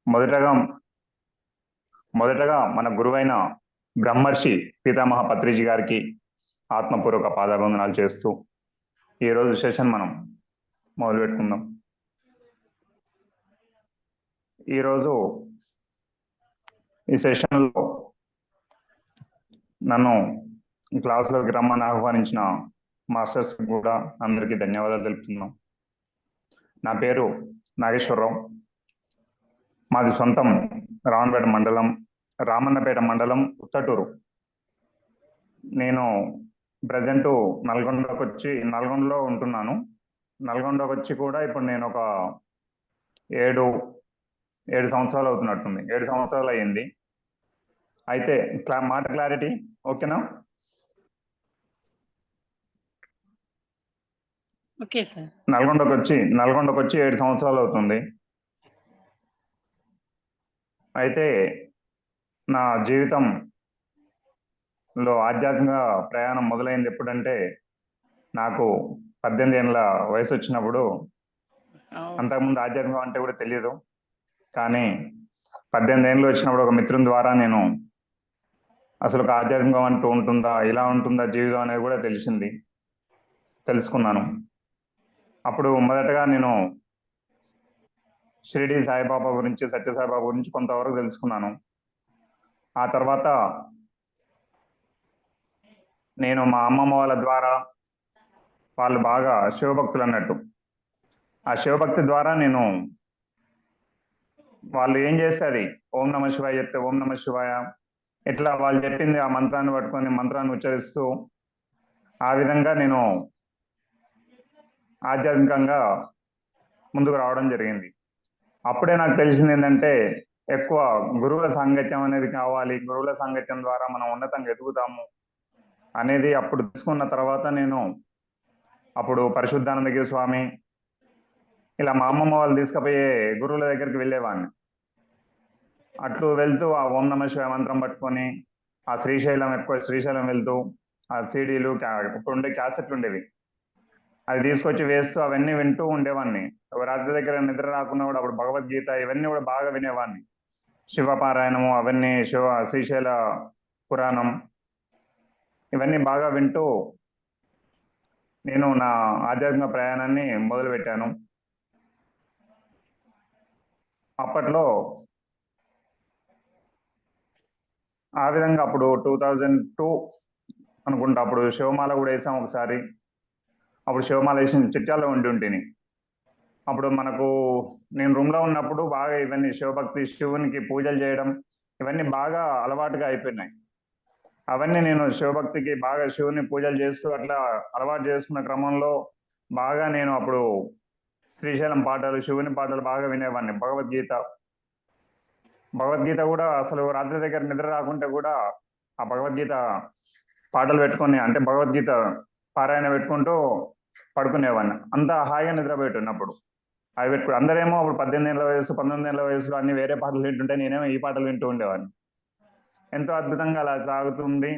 మొదటగా మొదటగా మన గురువైన బ్రహ్మర్షి పితామహ పత్రిజీ గారికి ఆత్మపూర్వక పాదాభివందనాలు చేస్తూ ఈరోజు సెషన్ మనం మొదలు పెట్టుకుందాం. ఈరోజు ఈ సెషన్లో నన్ను క్లాసులోకి రమ్మని ఆహ్వానించిన మాస్టర్స్ కూడా అందరికీ ధన్యవాదాలు తెలుపుతున్నాం. నా పేరు నాగేశ్వరరావు. మాది సొంతం రామన్నపేట మండలం ఉత్తటూరు. నేను ప్రజెంట్ నల్గొండలో ఉంటున్నాను. నల్గొండకు వచ్చి కూడా ఇప్పుడు నేను ఒక ఏడు సంవత్సరాలు అవుతున్నట్టుంది. 7 సంవత్సరాలు అయ్యింది. అయితే మాట క్లారిటీ ఓకేనా? Okay sir. నల్గొండకు వచ్చి 7 సంవత్సరాలు అవుతుంది. అయితే నా జీవితంలో ఆధ్యాత్మిక ప్రయాణం మొదలైంది ఎప్పుడంటే నాకు 18 ఏళ్ళ వయసు వచ్చినప్పుడు. అంతకుముందు ఆధ్యాత్మికం అంటే కూడా తెలియదు, కానీ 18 ఏళ్ళు వచ్చినప్పుడు ఒక మిత్రుని ద్వారా నేను అసలు ఒక ఆధ్యాత్మికం అంటూ ఉంటుందా, ఇలా ఉంటుందా జీవితం అనేది కూడా తెలుసుకున్నాను. అప్పుడు మొదటగా నేను షిరిడి సాయిబాబా గురించి, సత్యసాయిబాబా గురించి కొంతవరకు తెలుసుకున్నాను. ఆ తర్వాత నేను మా అమ్మమ్మ వాళ్ళ ద్వారా, వాళ్ళు బాగా శివభక్తులు అన్నట్టు, ఆ శివభక్తి ద్వారా నేను వాళ్ళు ఏం చేస్తే అది ఓం నమ శివాయ చెప్తే ఓం నమ శివాయ, ఇట్లా వాళ్ళు చెప్పింది ఆ మంత్రాన్ని పట్టుకొని మంత్రాన్ని ఉచ్చరిస్తూ ఆ విధంగా నేను ఆధ్యాత్మికంగా ముందుకు రావడం జరిగింది. అప్పుడే నాకు తెలిసింది ఏంటంటే ఎక్కువ గురువుల సాంగత్యం అనేది కావాలి, గురువుల సాంగత్యం ద్వారా మనం ఉన్నతంగా ఎదుగుతాము అనేది అప్పుడు తెలుసుకున్న తర్వాత నేను అప్పుడు పరిశుద్ధానందగిరి స్వామి ఇలా మా అమ్మమ్మ వాళ్ళు తీసుకుపోయే గురువుల దగ్గరికి వెళ్ళేవాడిని. అట్లు వెళ్తూ ఆ ఓం నమ శివాయ మంత్రం పట్టుకొని ఆ శ్రీశైలం వెళ్తూ ఆ సీడీలు ఇప్పుడు ఉండే క్యాసెట్లు ఉండేవి, అది తీసుకొచ్చి వేస్తూ అవన్నీ వింటూ ఉండేవాడిని. రాత్రి దగ్గర నిద్ర రాకున్నా కూడా అప్పుడు భగవద్గీత ఇవన్నీ కూడా బాగా వినేవాడిని. శివపారాయణము అవన్నీ, శ్రీశైల పురాణం ఇవన్నీ బాగా వింటూ నేను నా ఆధ్యాత్మిక ప్రయాణాన్ని మొదలుపెట్టాను. అప్పట్లో ఆ విధంగా అప్పుడు 2002 అనుకుంటా, అప్పుడు శివమాల కూడా వేసాం ఒకసారి. అప్పుడు శివమాల వేసిన చిట్యాల్లో ఉంటేని అప్పుడు నేను రూమ్లో ఉన్నప్పుడు బాగా ఇవన్నీ శివభక్తి, శివునికి పూజలు చేయడం ఇవన్నీ బాగా అలవాటుగా అయిపోయినాయి. అవన్నీ నేను శివభక్తికి బాగా శివుని పూజలు చేస్తూ అట్లా అలవాటు చేసుకున్న క్రమంలో బాగా నేను అప్పుడు శ్రీశైలం పాటలు, శివుని పాటలు బాగా వినేవాడిని. భగవద్గీత కూడా అసలు రాత్రి దగ్గర నిద్ర రాకుంటే కూడా ఆ భగవద్గీత పాటలు పెట్టుకొని, అంటే భగవద్గీత పారాయణ పెట్టుకుంటూ పడుకునేవాడిని. అంత హాయిగా నిద్రపోయేటప్పుడు అవి పెట్టుకుని అందరేమో అప్పుడు 18 ఏళ్ళ వయసు, 19 ఏళ్ళ వయసులో అన్ని వేరే పాటలు వింటుంటే నేనేమో ఈ పాటలు వింటూ ఉండేవాడిని. ఎంతో అద్భుతంగా అలా సాగుతుంది.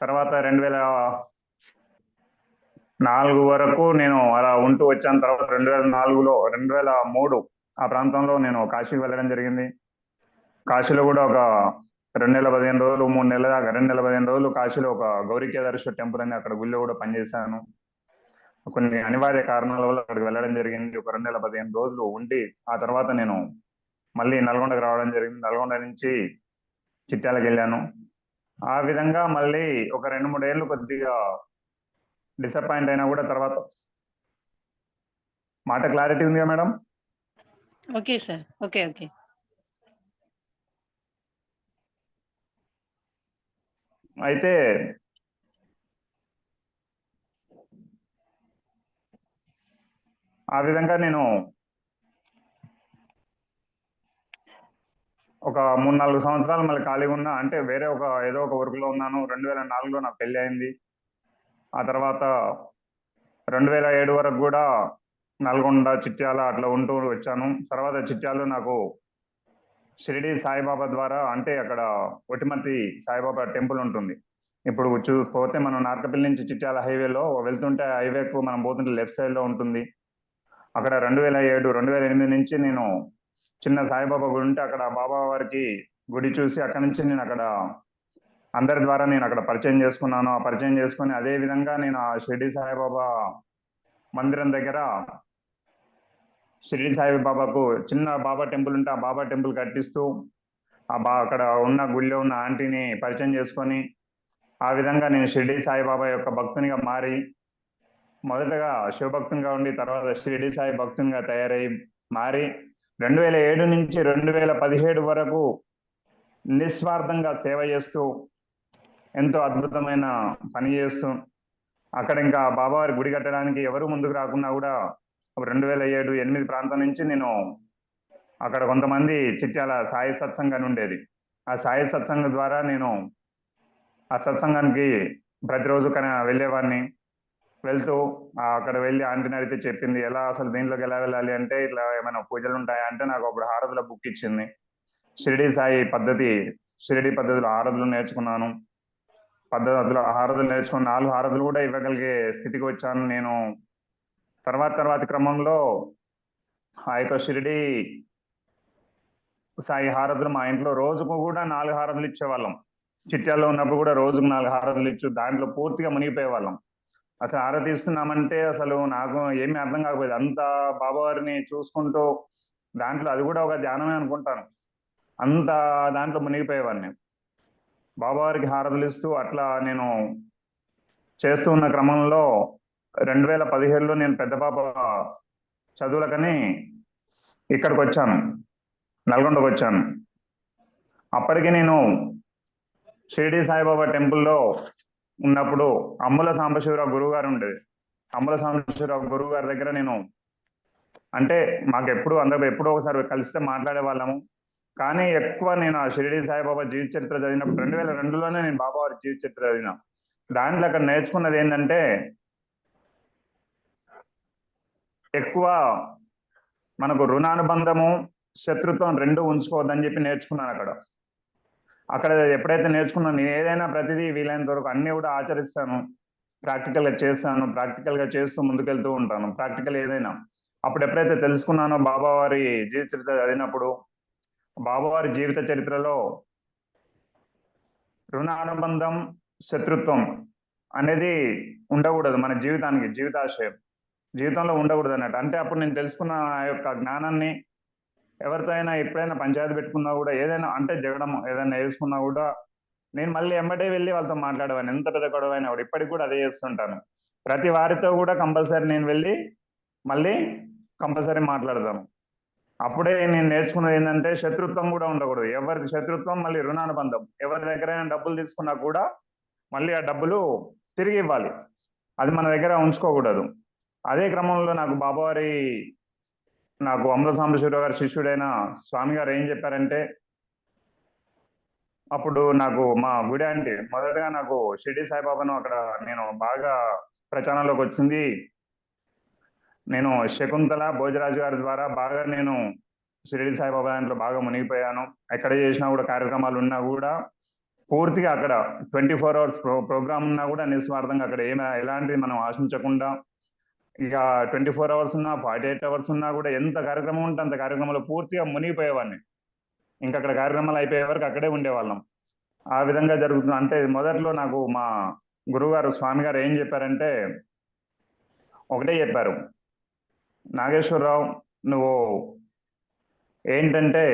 తర్వాత 2004 వరకు నేను అలా ఉంటూ వచ్చాను. తర్వాత 2003 ఆ ప్రాంతంలో నేను కాశీకి వెళ్ళడం జరిగింది. కాశీలో కూడా ఒక 2 నెలల 15 రోజులు, 3 నెలల దాకా 2 నెలల 15 రోజులు కాశీలో ఒక గౌరీ కేదారేశ్వర టెంపుల్ అని అక్కడ గుళ్ళో కూడా పనిచేశాను. కొన్ని అనివార్య కారణాల వల్ల అక్కడికి వెళ్ళడం జరిగింది. ఒక 2 నెలల 15 రోజులు ఉండి ఆ తర్వాత నేను మళ్ళీ నల్గొండకు రావడం జరిగింది. నల్గొండ నుంచి చిట్యాలకు వెళ్ళాను. ఆ విధంగా మళ్ళీ ఒక 2-3 ఏళ్ళు కొద్దిగా డిసప్పాయింట్ అయినా కూడా తర్వాత మాట క్లారిటీ ఉందిగా మేడం? Okay sir. ఓకే. అయితే ఆ విధంగా నేను ఒక 3-4 సంవత్సరాలు మళ్ళీ ఖాళీగా ఉన్నా, అంటే వేరే ఏదో ఒక వర్క్లో ఉన్నాను. 2004లో నాకు పెళ్లి అయింది. ఆ తర్వాత 2007 వరకు కూడా నల్గొండ, చిట్యాల అట్లా ఉంటూ వచ్చాను. తర్వాత చిట్యాలలో నాకు షిరిడి సాయిబాబా ద్వారా, అంటే అక్కడ ఒటిమతి సాయిబాబా టెంపుల్ ఉంటుంది. ఇప్పుడు పోతే మనం నార్కపల్లి నుంచి చిట్యాల హైవేలో వెళ్తుంటే, హైవేకు మనం పోతుంటే లెఫ్ట్ సైడ్లో ఉంటుంది. అక్కడ 2007-2008 నుంచి నేను చిన్న సాయిబాబా గుడి ఉంటే అక్కడ బాబా వారికి గుడి చూసి అక్కడి నుంచి నేను అక్కడ అందరి ద్వారా నేను అక్కడ పరిచయం చేసుకున్నాను. ఆ పరిచయం చేసుకుని అదే విధంగా నేను ఆ షిరిడి సాయిబాబా మందిరం దగ్గర షిరిడి సాయిబాబాకు చిన్న బాబా టెంపుల్ ఉంటే ఆ బాబా టెంపుల్ కట్టిస్తూ అక్కడ ఉన్న గుడిలో ఉన్న ఆంటీని పరిచయం చేసుకొని ఆ విధంగా నేను షిరిడి సాయిబాబా యొక్క భక్తునిగా మారి మొదటగా శివభక్తునిగా ఉండి తర్వాత షిరిడి సాయి భక్తునిగా తయారై మారి 2007 నుంచి 2017 వరకు నిస్వార్థంగా సేవ చేస్తూ ఎంతో అద్భుతమైన పని చేస్తూ అక్కడ ఇంకా బాబావారి గుడి కట్టడానికి ఎవరు ముందుకు రాకున్నా కూడా 2007-8 ప్రాంతం నుంచి నేను అక్కడ కొంతమంది చిట్యాల సాయి సత్సంగ్ అని ఉండేది. ఆ సాయి సత్సంగ ద్వారా నేను ఆ సత్సంగానికి ప్రతిరోజు వెళ్ళేవాడిని. వెళ్తూ అక్కడ వెళ్ళి ఆంటీని అడిగితే చెప్పింది ఎలా అసలు దీంట్లోకి ఎలా వెళ్ళాలి అంటే ఇట్లా ఏమైనా పూజలు ఉంటాయా అంటే నాకు అప్పుడు హారతుల బుక్ ఇచ్చింది. షిరిడి పద్ధతిలో హారతులు నేర్చుకున్నాను. హారతులు నేర్చుకుని 4 హారతులు కూడా ఇవ్వగలిగే స్థితికి వచ్చాను నేను. తర్వాత క్రమంలో ఆ యొక్క షిరిడి సాయి హారతులు మా ఇంట్లో రోజుకు కూడా 4 హారతులు ఇచ్చేవాళ్ళం. చిట్యాల్లో ఉన్నప్పుడు కూడా రోజుకు 4 హారతులు ఇచ్చు దాంట్లో పూర్తిగా మునిగిపోయేవాళ్ళం. అసలు హారతి ఇస్తున్నామంటే అసలు నాకు ఏమీ అర్థం కాకపోయేది. అంత బాబావారిని చూసుకుంటూ దాంట్లో అది కూడా ఒక ధ్యానమే అనుకుంటాను. అంత దాంట్లో మునిగిపోయేవాడిని. బాబావారికి హారతులు ఇస్తూ అట్లా నేను చేస్తూ ఉన్న క్రమంలో 2017లో నేను పెద్ద పాప చదువులకని ఇక్కడికి వచ్చాను, నల్గొండకు వచ్చాను. అప్పటికి నేను షిరిడి సాయిబాబా టెంపుల్లో ఉన్నప్పుడు అమ్ముల సాంబశివరావు గురువు గారు ఉండేది. అమ్ముల సాంబశివరావు గురువు గారి దగ్గర నేను అంటే మాకు అందరూ ఎప్పుడో ఒకసారి కలిస్తే మాట్లాడే వాళ్ళము. కానీ ఎక్కువ నేను ఆ షిరిడి సాయిబాబా జీవిత చరిత్ర చదివినప్పుడు 2002లోనే నేను బాబావారి జీవిత చరిత్ర చదివిన. దాంట్లో అక్కడ నేర్చుకున్నది ఏంటంటే ఎక్కువ మనకు రుణానుబంధము శత్రుత్వం 2 ఉంచుకోవద్దని చెప్పి నేర్చుకున్నాను. అక్కడ ఎప్పుడైతే నేర్చుకున్నాను నేను ఏదైనా ప్రతిదీ వీలైనంత వరకు అన్ని కూడా ఆచరిస్తాను, ప్రాక్టికల్ గా చేస్తూ ముందుకెళ్తూ ఉంటాను. ప్రాక్టికల్ ఏదైనా అప్పుడు ఎప్పుడైతే తెలుసుకున్నానో బాబావారి జీవిత చరిత్ర చదివినప్పుడు బాబావారి జీవిత చరిత్రలో రుణానుబంధం శత్రుత్వం అనేది ఉండకూడదు. మన జీవితాశయం జీవితంలో ఉండకూడదు అన్నట్టు. అంటే అప్పుడు నేను తెలుసుకున్న ఆ యొక్క జ్ఞానాన్ని ఎవరితో అయినా ఎప్పుడైనా పంచాయతీ పెట్టుకున్నా కూడా ఏదైనా అంటే జగడం ఏదైనా వేసుకున్నా కూడా నేను మళ్ళీ ఎంబటే వెళ్ళి వాళ్ళతో మాట్లాడేవాడిని. ఎంత పెద్ద గొడవ అయినా కూడా ఇప్పటికి కూడా అదే చేస్తుంటాను. ప్రతి వారితో కూడా కంపల్సరీ నేను వెళ్ళి మళ్ళీ కంపల్సరీ మాట్లాడతాను. అప్పుడే నేను నేర్చుకున్నది ఏంటంటే శత్రుత్వం కూడా ఉండకూడదు. ఎవరి శత్రుత్వం మళ్ళీ రుణానుబంధం. ఎవరి దగ్గరైనా డబ్బులు తీసుకున్నా కూడా మళ్ళీ ఆ డబ్బులు తిరిగి ఇవ్వాలి, అది మన దగ్గర ఉంచుకోకూడదు. అదే క్రమంలో నాకు అమృత సాంబశివరావు గారి శిష్యుడైన స్వామి గారు ఏం చెప్పారంటే అప్పుడు నాకు మా గుడి అంటే మొదటగా నాకు షిరిడి సాయిబాబాను అక్కడ నేను బాగా ప్రచారంలోకి వచ్చింది. నేను శకుంతల భోజరాజు గారి ద్వారా బాగా నేను షిరిడి సాయిబాబా దాంట్లో బాగా మునిగిపోయాను. ఎక్కడ చేసినా కూడా కార్యక్రమాలు ఉన్నా కూడా పూర్తిగా అక్కడ 24 hours ప్రోగ్రామ్ ఉన్నా కూడా నిస్వార్థంగా అక్కడ ఎలాంటిది మనం ఆశించకుండా ఇక 24 hours ఉన్నా 48 hours ఉన్నా కూడా ఎంత కార్యక్రమం ఉంటే అంత కార్యక్రమంలో పూర్తిగా మునిగిపోయేవాడిని. ఇంకా అక్కడ కార్యక్రమాలు అయిపోయే వరకు అక్కడే ఉండేవాళ్ళం. ఆ విధంగా జరుగుతుంది. అంటే మొదట్లో నాకు మా గురువుగారు స్వామి గారు ఏం చెప్పారంటే ఒకటే చెప్పారు, నాగేశ్వరరావు నువ్వు ఏంటంటే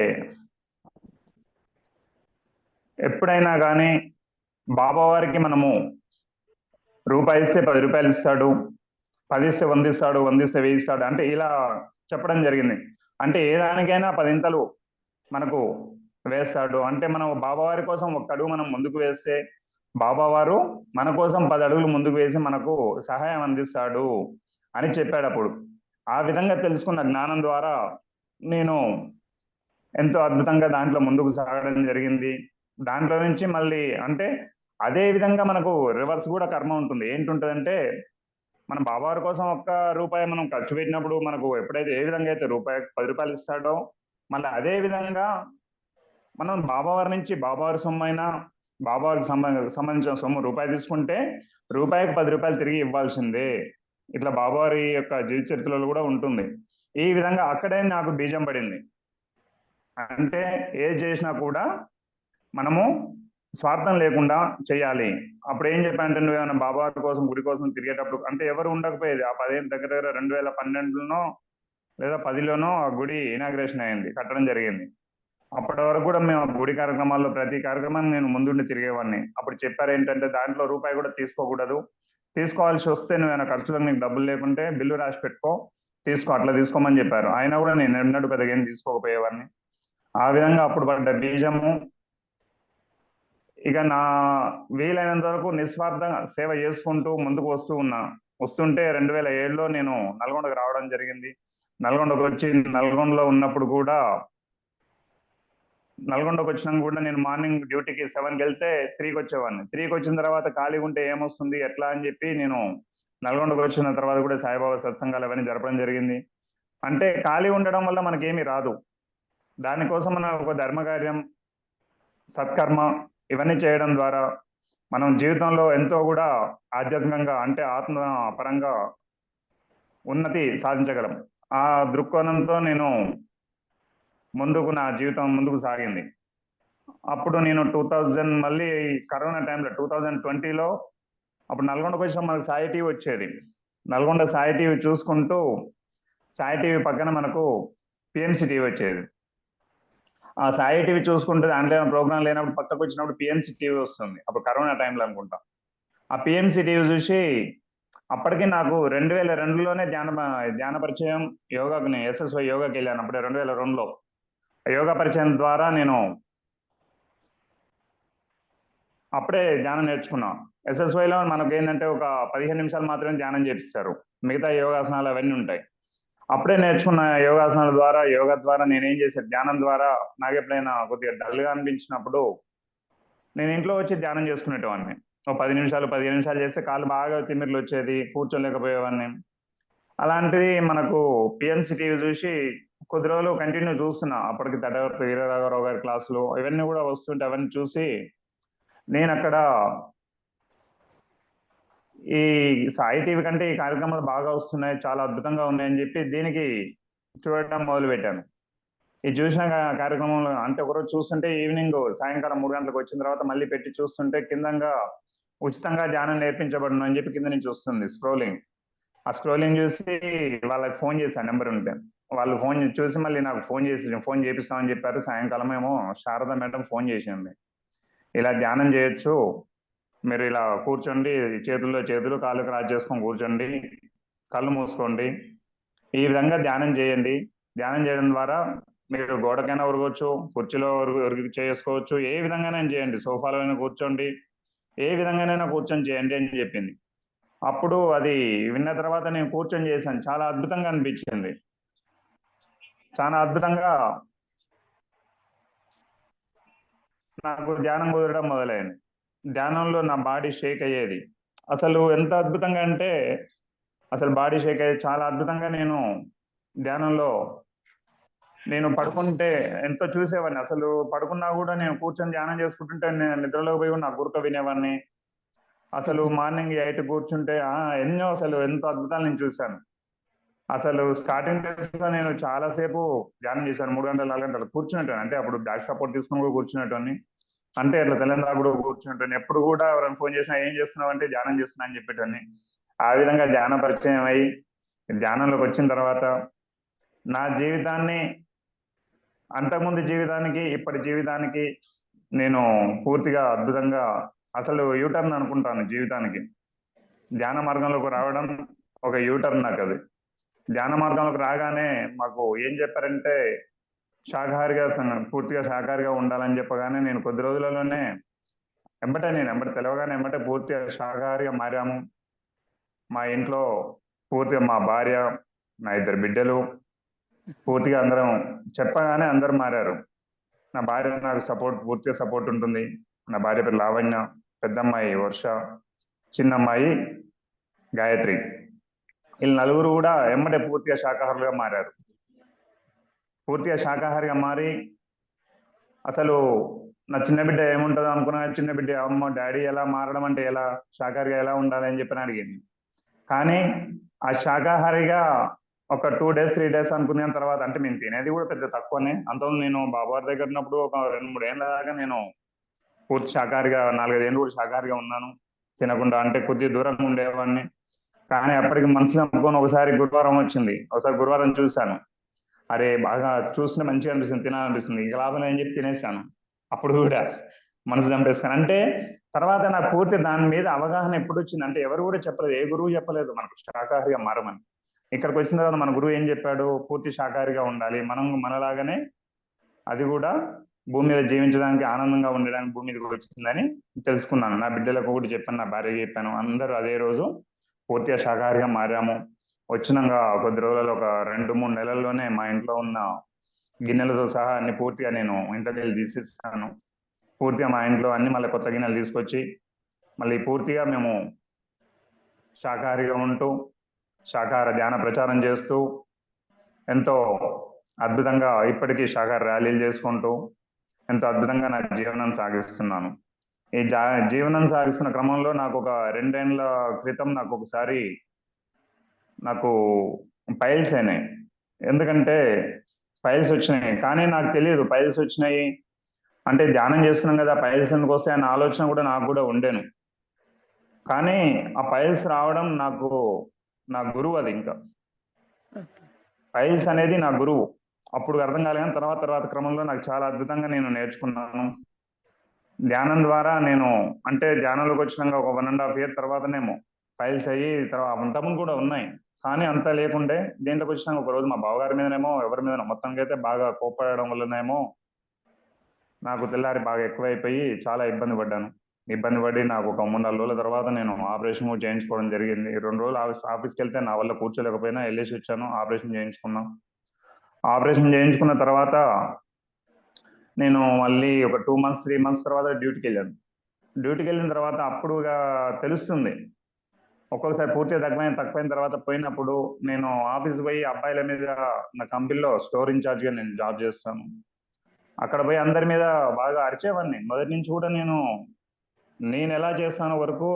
ఎప్పుడైనా కానీ బాబావారికి మనము రూపాయి ఇస్తే 10 రూపాయలు ఇస్తాడు, 10 ఇస్తే 100 ఇస్తాడు, 100 ఇస్తే 1000 ఇస్తాడు అంటే ఇలా చెప్పడం జరిగింది. అంటే ఏ దానికైనా 10 ఇంతలు మనకు వేస్తాడు. అంటే మనం బాబావారి కోసం ఒక్క అడుగు మనం ముందుకు వేస్తే బాబావారు మన కోసం 10 అడుగులు ముందుకు వేసి మనకు సహాయం అందిస్తాడు అని చెప్పాడు. అప్పుడు ఆ విధంగా తెలుసుకున్న జ్ఞానం ద్వారా నేను ఎంతో అద్భుతంగా దాంట్లో ముందుకు సాగడం జరిగింది. దాంట్లో నుంచి మళ్ళీ అంటే అదే విధంగా మనకు రివర్స్ కూడా కర్మ ఉంటుంది. ఏంటుంటదంటే మన బాబావారి కోసం ఒక్క రూపాయి మనం ఖర్చు పెట్టినప్పుడు మనకు ఎప్పుడైతే ఏ విధంగా అయితే 10 రూపాయలు ఇస్తాడో మళ్ళీ అదే విధంగా మనం బాబావారి నుంచి బాబావారి సొమ్ము అయినా బాబావారికి సంబంధించిన సొమ్ము రూపాయి తీసుకుంటే రూపాయికి 10 రూపాయలు తిరిగి ఇవ్వాల్సిందే. ఇట్లా బాబావారి యొక్క జీవిత చరిత్రలో కూడా ఉంటుంది. ఈ విధంగా అక్కడే నాకు బీజం పడింది. అంటే ఏది చేసినా కూడా మనము స్వార్థం లేకుండా చేయాలి. అప్పుడు ఏం చెప్పానంటే, నువ్వేమైనా బాబావారి కోసం గుడి కోసం తిరిగేటప్పుడు అంటే ఎవరు ఉండకపోయేది. ఆ 15 దగ్గర దగ్గర 2012లోనో లేదా 10లోనో ఆ గుడి ఇనాగ్రేషన్ అయింది, కట్టడం జరిగింది. అప్పటి వరకు కూడా మేము ఆ గుడి కార్యక్రమాల్లో ప్రతి కార్యక్రమాన్ని నేను ముందుండి తిరిగేవాడిని. అప్పుడు చెప్పారు ఏంటంటే, దాంట్లో రూపాయి కూడా తీసుకోకూడదు. తీసుకోవాల్సి వస్తే నువ్వేమైనా ఖర్చులకు నీకు డబ్బులు లేకుంటే బిల్లు రాసి పెట్టుకో, తీసుకో, అట్లా తీసుకోమని చెప్పారు. అయినా కూడా నేను ఎన్నడూ పెద్దగా ఏం తీసుకోకపోయేవాడిని. ఆ విధంగా అప్పుడు పడ్డ బీజము ఇక నా వీలైనంత వరకు నిస్వార్థంగా సేవ చేసుకుంటూ ముందుకు వస్తుంటే 2007లో నేను నల్గొండకు రావడం జరిగింది. నల్గొండకు వచ్చి నల్గొండలో ఉన్నప్పుడు కూడా నల్గొండకు వచ్చినాక కూడా నేను మార్నింగ్ డ్యూటీకి 7కి వెళ్తే 3కి వచ్చేవాడిని. 3కి వచ్చిన తర్వాత ఖాళీగా ఉంటే ఏమొస్తుంది ఎట్లా అని చెప్పి నేను నల్గొండకు వచ్చిన తర్వాత కూడా సాయిబాబా సత్సంగాలు అవన్నీ జరపడం జరిగింది. అంటే ఖాళీ ఉండడం వల్ల మనకేమీ రాదు. దానికోసం మనం ఒక ధర్మకార్యం, సత్కర్మ ఇవన్నీ చేయడం ద్వారా మనం జీవితంలో ఎంతో కూడా ఆధ్యాత్మికంగా అంటే ఆత్మ పరంగా ఉన్నతి సాధించగలం. ఆ దృక్కోణంతో నేను నా జీవితం ముందుకు సాగింది. అప్పుడు నేను 2000 మళ్ళీ కరోనా టైంలో 2020లో అప్పుడు నల్గొండకు వచ్చిన మనకు సాయి టీవీ వచ్చేది. నల్గొండ సాయి టీవీ చూసుకుంటూ సాయి టీవీ పక్కన మనకు పిఎంసి టీవీ వచ్చేది. ఆ సాయి టీవీ చూసుకుంటే దాంట్లో ప్రోగ్రాం లేనప్పుడు పక్కకు వచ్చినప్పుడు పిఎంసి టీవీ వస్తుంది. అప్పుడు కరోనా టైంలో అనుకుంటా. ఆ పిఎంసి టీవీ చూసి అప్పటికి నాకు 2002లోనే ధ్యాన పరిచయం, యోగాకు నేను ఎస్ఎస్వై యోగాకి వెళ్ళాను. అప్పుడే 2002లో యోగా పరిచయం ద్వారా నేను అప్పుడే ధ్యానం నేర్చుకున్నాం. ఎస్ఎస్వైలో మనకు ఏంటంటే ఒక 15 నిమిషాలు మాత్రమే ధ్యానం చేపిస్తారు, మిగతా యోగాసనాలు అవన్నీ ఉంటాయి. అప్పుడే నేర్చుకున్న యోగా ద్వారా నేనేం చేశాను, ధ్యానం ద్వారా నాకు ఎప్పుడైనా కొద్దిగా డల్గా అనిపించినప్పుడు నేను ఇంట్లో వచ్చి ధ్యానం చేసుకునేటవాడిని. ఒక 10 నిమిషాలు 15 నిమిషాలు చేస్తే కాళ్ళు బాగా తిమ్మిర్లు వచ్చేది, కూర్చోలేకపోయేవాడిని. అలాంటిది మనకు పిఎంసి టీవీ చూసి కొద్ది రోజులు కంటిన్యూ చూస్తున్నా. అప్పటికి తటవర్తి వీరరాఘవరావు గారి క్లాసులు ఇవన్నీ కూడా వస్తుంటే అవన్నీ చూసి నేను అక్కడ ఈ సాయి టీవీ కంటే ఈ కార్యక్రమాలు బాగా వస్తున్నాయి, చాలా అద్భుతంగా ఉన్నాయని చెప్పి దీనికి చూడటం మొదలు పెట్టాను. ఈ చూసిన కార్యక్రమంలో అంటే ఒకరోజు చూస్తుంటే ఈవినింగ్ సాయంకాలం 3 గంటలకు వచ్చిన తర్వాత మళ్ళీ పెట్టి చూస్తుంటే కిందంగా ఉచితంగా ధ్యానం నేర్పించబడును అని చెప్పి కింద నుంచి వస్తుంది స్క్రోలింగ్. ఆ స్క్రోలింగ్ చూసి వాళ్ళకి ఫోన్ చేశాను, నెంబర్ ఉంటే. వాళ్ళు ఫోన్ చూసి మళ్ళీ నాకు ఫోన్ చేపిస్తామని చెప్పారు. సాయంకాలం ఏమో శారద మేడం ఫోన్ చేసింది, ఇలా ధ్యానం చేయొచ్చు, మీరు ఇలా కూర్చోండి, చేతుల్లో చేతులు కాళ్ళు క్రాస్ చేసుకొని కూర్చోండి, కళ్ళు మూసుకోండి, ఈ విధంగా ధ్యానం చేయండి. ధ్యానం చేయడం ద్వారా మీరు గోడకైనా ఉరగొచ్చు, కుర్చీలో ఉరిగి చేసుకోవచ్చు, ఏ విధంగానైనా చేయండి, సోఫాలో కూర్చోండి, ఏ విధంగానైనా కూర్చొని చేయండి అని చెప్పింది. అప్పుడు అది విన్న తర్వాత నేను కూర్చొని చేశాను. చాలా అద్భుతంగా అనిపించింది. చాలా అద్భుతంగా నాకు ధ్యానం కుదరడం మొదలైంది. ధ్యానంలో నా బాడీ షేక్ అయ్యేది. అసలు ఎంత అద్భుతంగా అంటే అసలు బాడీ షేక్ అయ్యేది. చాలా అద్భుతంగా నేను ధ్యానంలో నేను పడుకుంటే ఎంతో చూసేవాడిని. అసలు పడుకున్నా కూడా నేను కూర్చొని ధ్యానం చేసుకుంటుంటే నేను నిద్రలోకి పోయి నా గుర్తు వినేవాడిని. అసలు మార్నింగ్ 8 కూర్చుంటే ఎన్నో అసలు ఎంతో అద్భుతాలు నేను చూశాను. అసలు స్టార్టింగ్ డేస్ లో నేను చాలా సేపు ధ్యానం చేశాను. 3 గంటలు 4 గంటలు కూర్చునేటాను. అంటే అప్పుడు బ్యాక్ సపోర్ట్ తీసుకుని కూడా కూర్చునేటోని. అంటే అట్లా తెలంగాణ కూడా కూర్చుంటాను. ఎప్పుడు కూడా ఎవరైనా ఫోన్ చేసినా ఏం చేస్తున్నావు అంటే ధ్యానం చేస్తున్నా అని చెప్పేటోని. ఆ విధంగా ధ్యాన పరిచయం అయ్యి ధ్యానంలోకి వచ్చిన తర్వాత నా జీవితాన్ని అంతకుముందు జీవితానికి ఇప్పటి జీవితానికి నేను పూర్తిగా అద్భుతంగా అసలు యూటర్న్ అనుకుంటాను జీవితానికి. ధ్యాన మార్గంలోకి రావడం ఒక యూటర్న్ నాకు అది. ధ్యాన మార్గంలోకి రాగానే మాకు ఏం చెప్పారంటే పూర్తిగా శాకాహారిగా ఉండాలని చెప్పగానే నేను కొద్ది రోజులలోనే ఎంబటే తెలవగానే పూర్తిగా శాకాహారిగా మారాము. మా ఇంట్లో పూర్తిగా మా భార్య, నా 2 బిడ్డలు పూర్తిగా అందరం చెప్పగానే అందరు మారారు. నా భార్య నాకు పూర్తిగా సపోర్ట్ ఉంటుంది. నా భార్య పేరు లావణ్య, పెద్దమ్మాయి వర్ష, చిన్నమ్మాయి గాయత్రి. వీళ్ళు నలుగురు కూడా పూర్తిగా శాకాహారులుగా మారారు. పూర్తిగా శాకాహారిగా మారి అసలు నా చిన్న బిడ్డ ఏముంటుందో అనుకున్నా. చిన్న బిడ్డ అమ్మ డాడీ ఎలా మారడం అంటే ఎలా, శాకాహారిగా ఎలా ఉండాలి అని చెప్పి అడిగింది. కానీ ఆ శాకాహారిగా ఒక 2 days 3 days అనుకున్న తర్వాత అంటే మేము తినేది కూడా పెద్ద తక్కువనే. అంతకుముందు నేను బాబావారి దగ్గర ఉన్నప్పుడు ఒక 2-3 ఏళ్ళ దాకా నేను పూర్తి శాకాహారిగా 4-5 ఏళ్ళు కూడా శాకాహారిగా ఉన్నాను. తినకుండా అంటే కొద్దిగా దూరంగా ఉండేవాడిని. కానీ అప్పటికి మనసు చంపుకొని ఒకసారి గురువారం వచ్చింది. ఒకసారి గురువారం చూశాను. అరే బాగా చూస్తే మంచిగా అనిపిస్తుంది, తినాలనిపిస్తుంది. ఇక లాభం అని చెప్పి తినేసాను. అప్పుడు కూడా మనసు చంపేస్తాను. అంటే తర్వాత నాకు పూర్తి దాని మీద అవగాహన ఎప్పుడు వచ్చింది అంటే ఎవరు కూడా చెప్పలేదు, ఏ గురువు చెప్పలేదు మనకు శాకాహారిగా మారమని. ఇక్కడికి వచ్చిన తర్వాత మన గురువు ఏం చెప్పాడు, పూర్తి శాకాహారిగా ఉండాలి, మనం మనలాగానే అది కూడా భూమి మీద జీవించడానికి ఆనందంగా ఉండడానికి భూమి మీదకి వచ్చిందని తెలుసుకున్నాను. నా బిడ్డలకు కూడా చెప్పాను, నా భార్యకి చెప్పాను. అందరూ అదే రోజు పూర్తిగా శాకాహారిగా మారాము. వచ్చినాక కొద్ది రోజులలో ఒక 2-3 నెలల్లోనే మా ఇంట్లో ఉన్న గిన్నెలతో సహా అన్ని పూర్తిగా నేను ఇంట్లోకి వెళ్ళి తీసిస్తాను. పూర్తిగా మా ఇంట్లో అన్ని మళ్ళీ కొత్త గిన్నెలు తీసుకొచ్చి మళ్ళీ పూర్తిగా మేము శాకాహారిగా ఉంటూ శాకాహార ధ్యాన ప్రచారం చేస్తూ ఎంతో అద్భుతంగా ఇప్పటికీ శాకాహార ర్యాలీలు చేసుకుంటూ ఎంతో అద్భుతంగా నా జీవనం సాగిస్తున్నాను. ఈ జీవనం సాగిస్తున్న క్రమంలో నాకు ఒక 2 ఏళ్ల క్రితం నాకు ఒకసారి నాకు పైల్స్ అయినాయి. ఎందుకంటే పైల్స్ వచ్చినాయి, కానీ నాకు తెలియదు పైల్స్ వచ్చినాయి అంటే ధ్యానం చేస్తున్నాం కదా పైల్స్ ఎందుకు వస్తాయి అన్న ఆలోచన కూడా నాకు కూడా ఉండేను. కానీ ఆ పైల్స్ రావడం నాకు నా గురువు, అది ఇంకా పైల్స్ అనేది నా గురువు. అప్పుడు అర్థం కాలేదు, కానీ తర్వాత క్రమంలో నాకు చాలా అద్భుతంగా నేను నేర్చుకున్నాను. ధ్యానం ద్వారా నేను అంటే ధ్యానంలోకి వచ్చినాక ఒక 1.5 year తర్వాతనేమో ఫైల్స్ అయ్యి తర్వాత అంతకుముందు కూడా ఉన్నాయి, కానీ అంత లేకుండే. దీంట్లోకి వచ్చినాక ఒక రోజు మా బావగారి మీదనేమో ఎవరి మీద మొత్తానికి అయితే బాగా కోప్పడడం వల్లనేమో నాకు తెల్లారి బాగా ఎక్కువైపోయి చాలా ఇబ్బంది పడి నాకు ఒక 3-4 రోజుల తర్వాత నేను ఆపరేషన్ కూడా చేయించుకోవడం జరిగింది. 2 రోజులు ఆఫీస్కి వెళ్తే నా వల్ల కూర్చోలేకపోయినా వెళ్ళేసి వచ్చాను, ఆపరేషన్ చేయించుకున్నాం. ఆపరేషన్ చేయించుకున్న తర్వాత నేను మళ్ళీ ఒక 2 months 3 months తర్వాత డ్యూటీకి వెళ్ళాను. డ్యూటీకి వెళ్ళిన తర్వాత అప్పుడుగా తెలుస్తుంది ఒక్కొక్కసారి పూర్తిగా తక్కువైన తర్వాత పోయినప్పుడు నేను ఆఫీస్ పోయి అబ్బాయిల మీద నా కంపెనీలో స్టోర్ ఇన్ఛార్జ్గా నేను జాబ్ చేస్తాను. అక్కడ పోయి అందరి మీద బాగా అరిచేవాడిని. మొదటి నుంచి కూడా నేను ఎలా చేస్తానో వరకు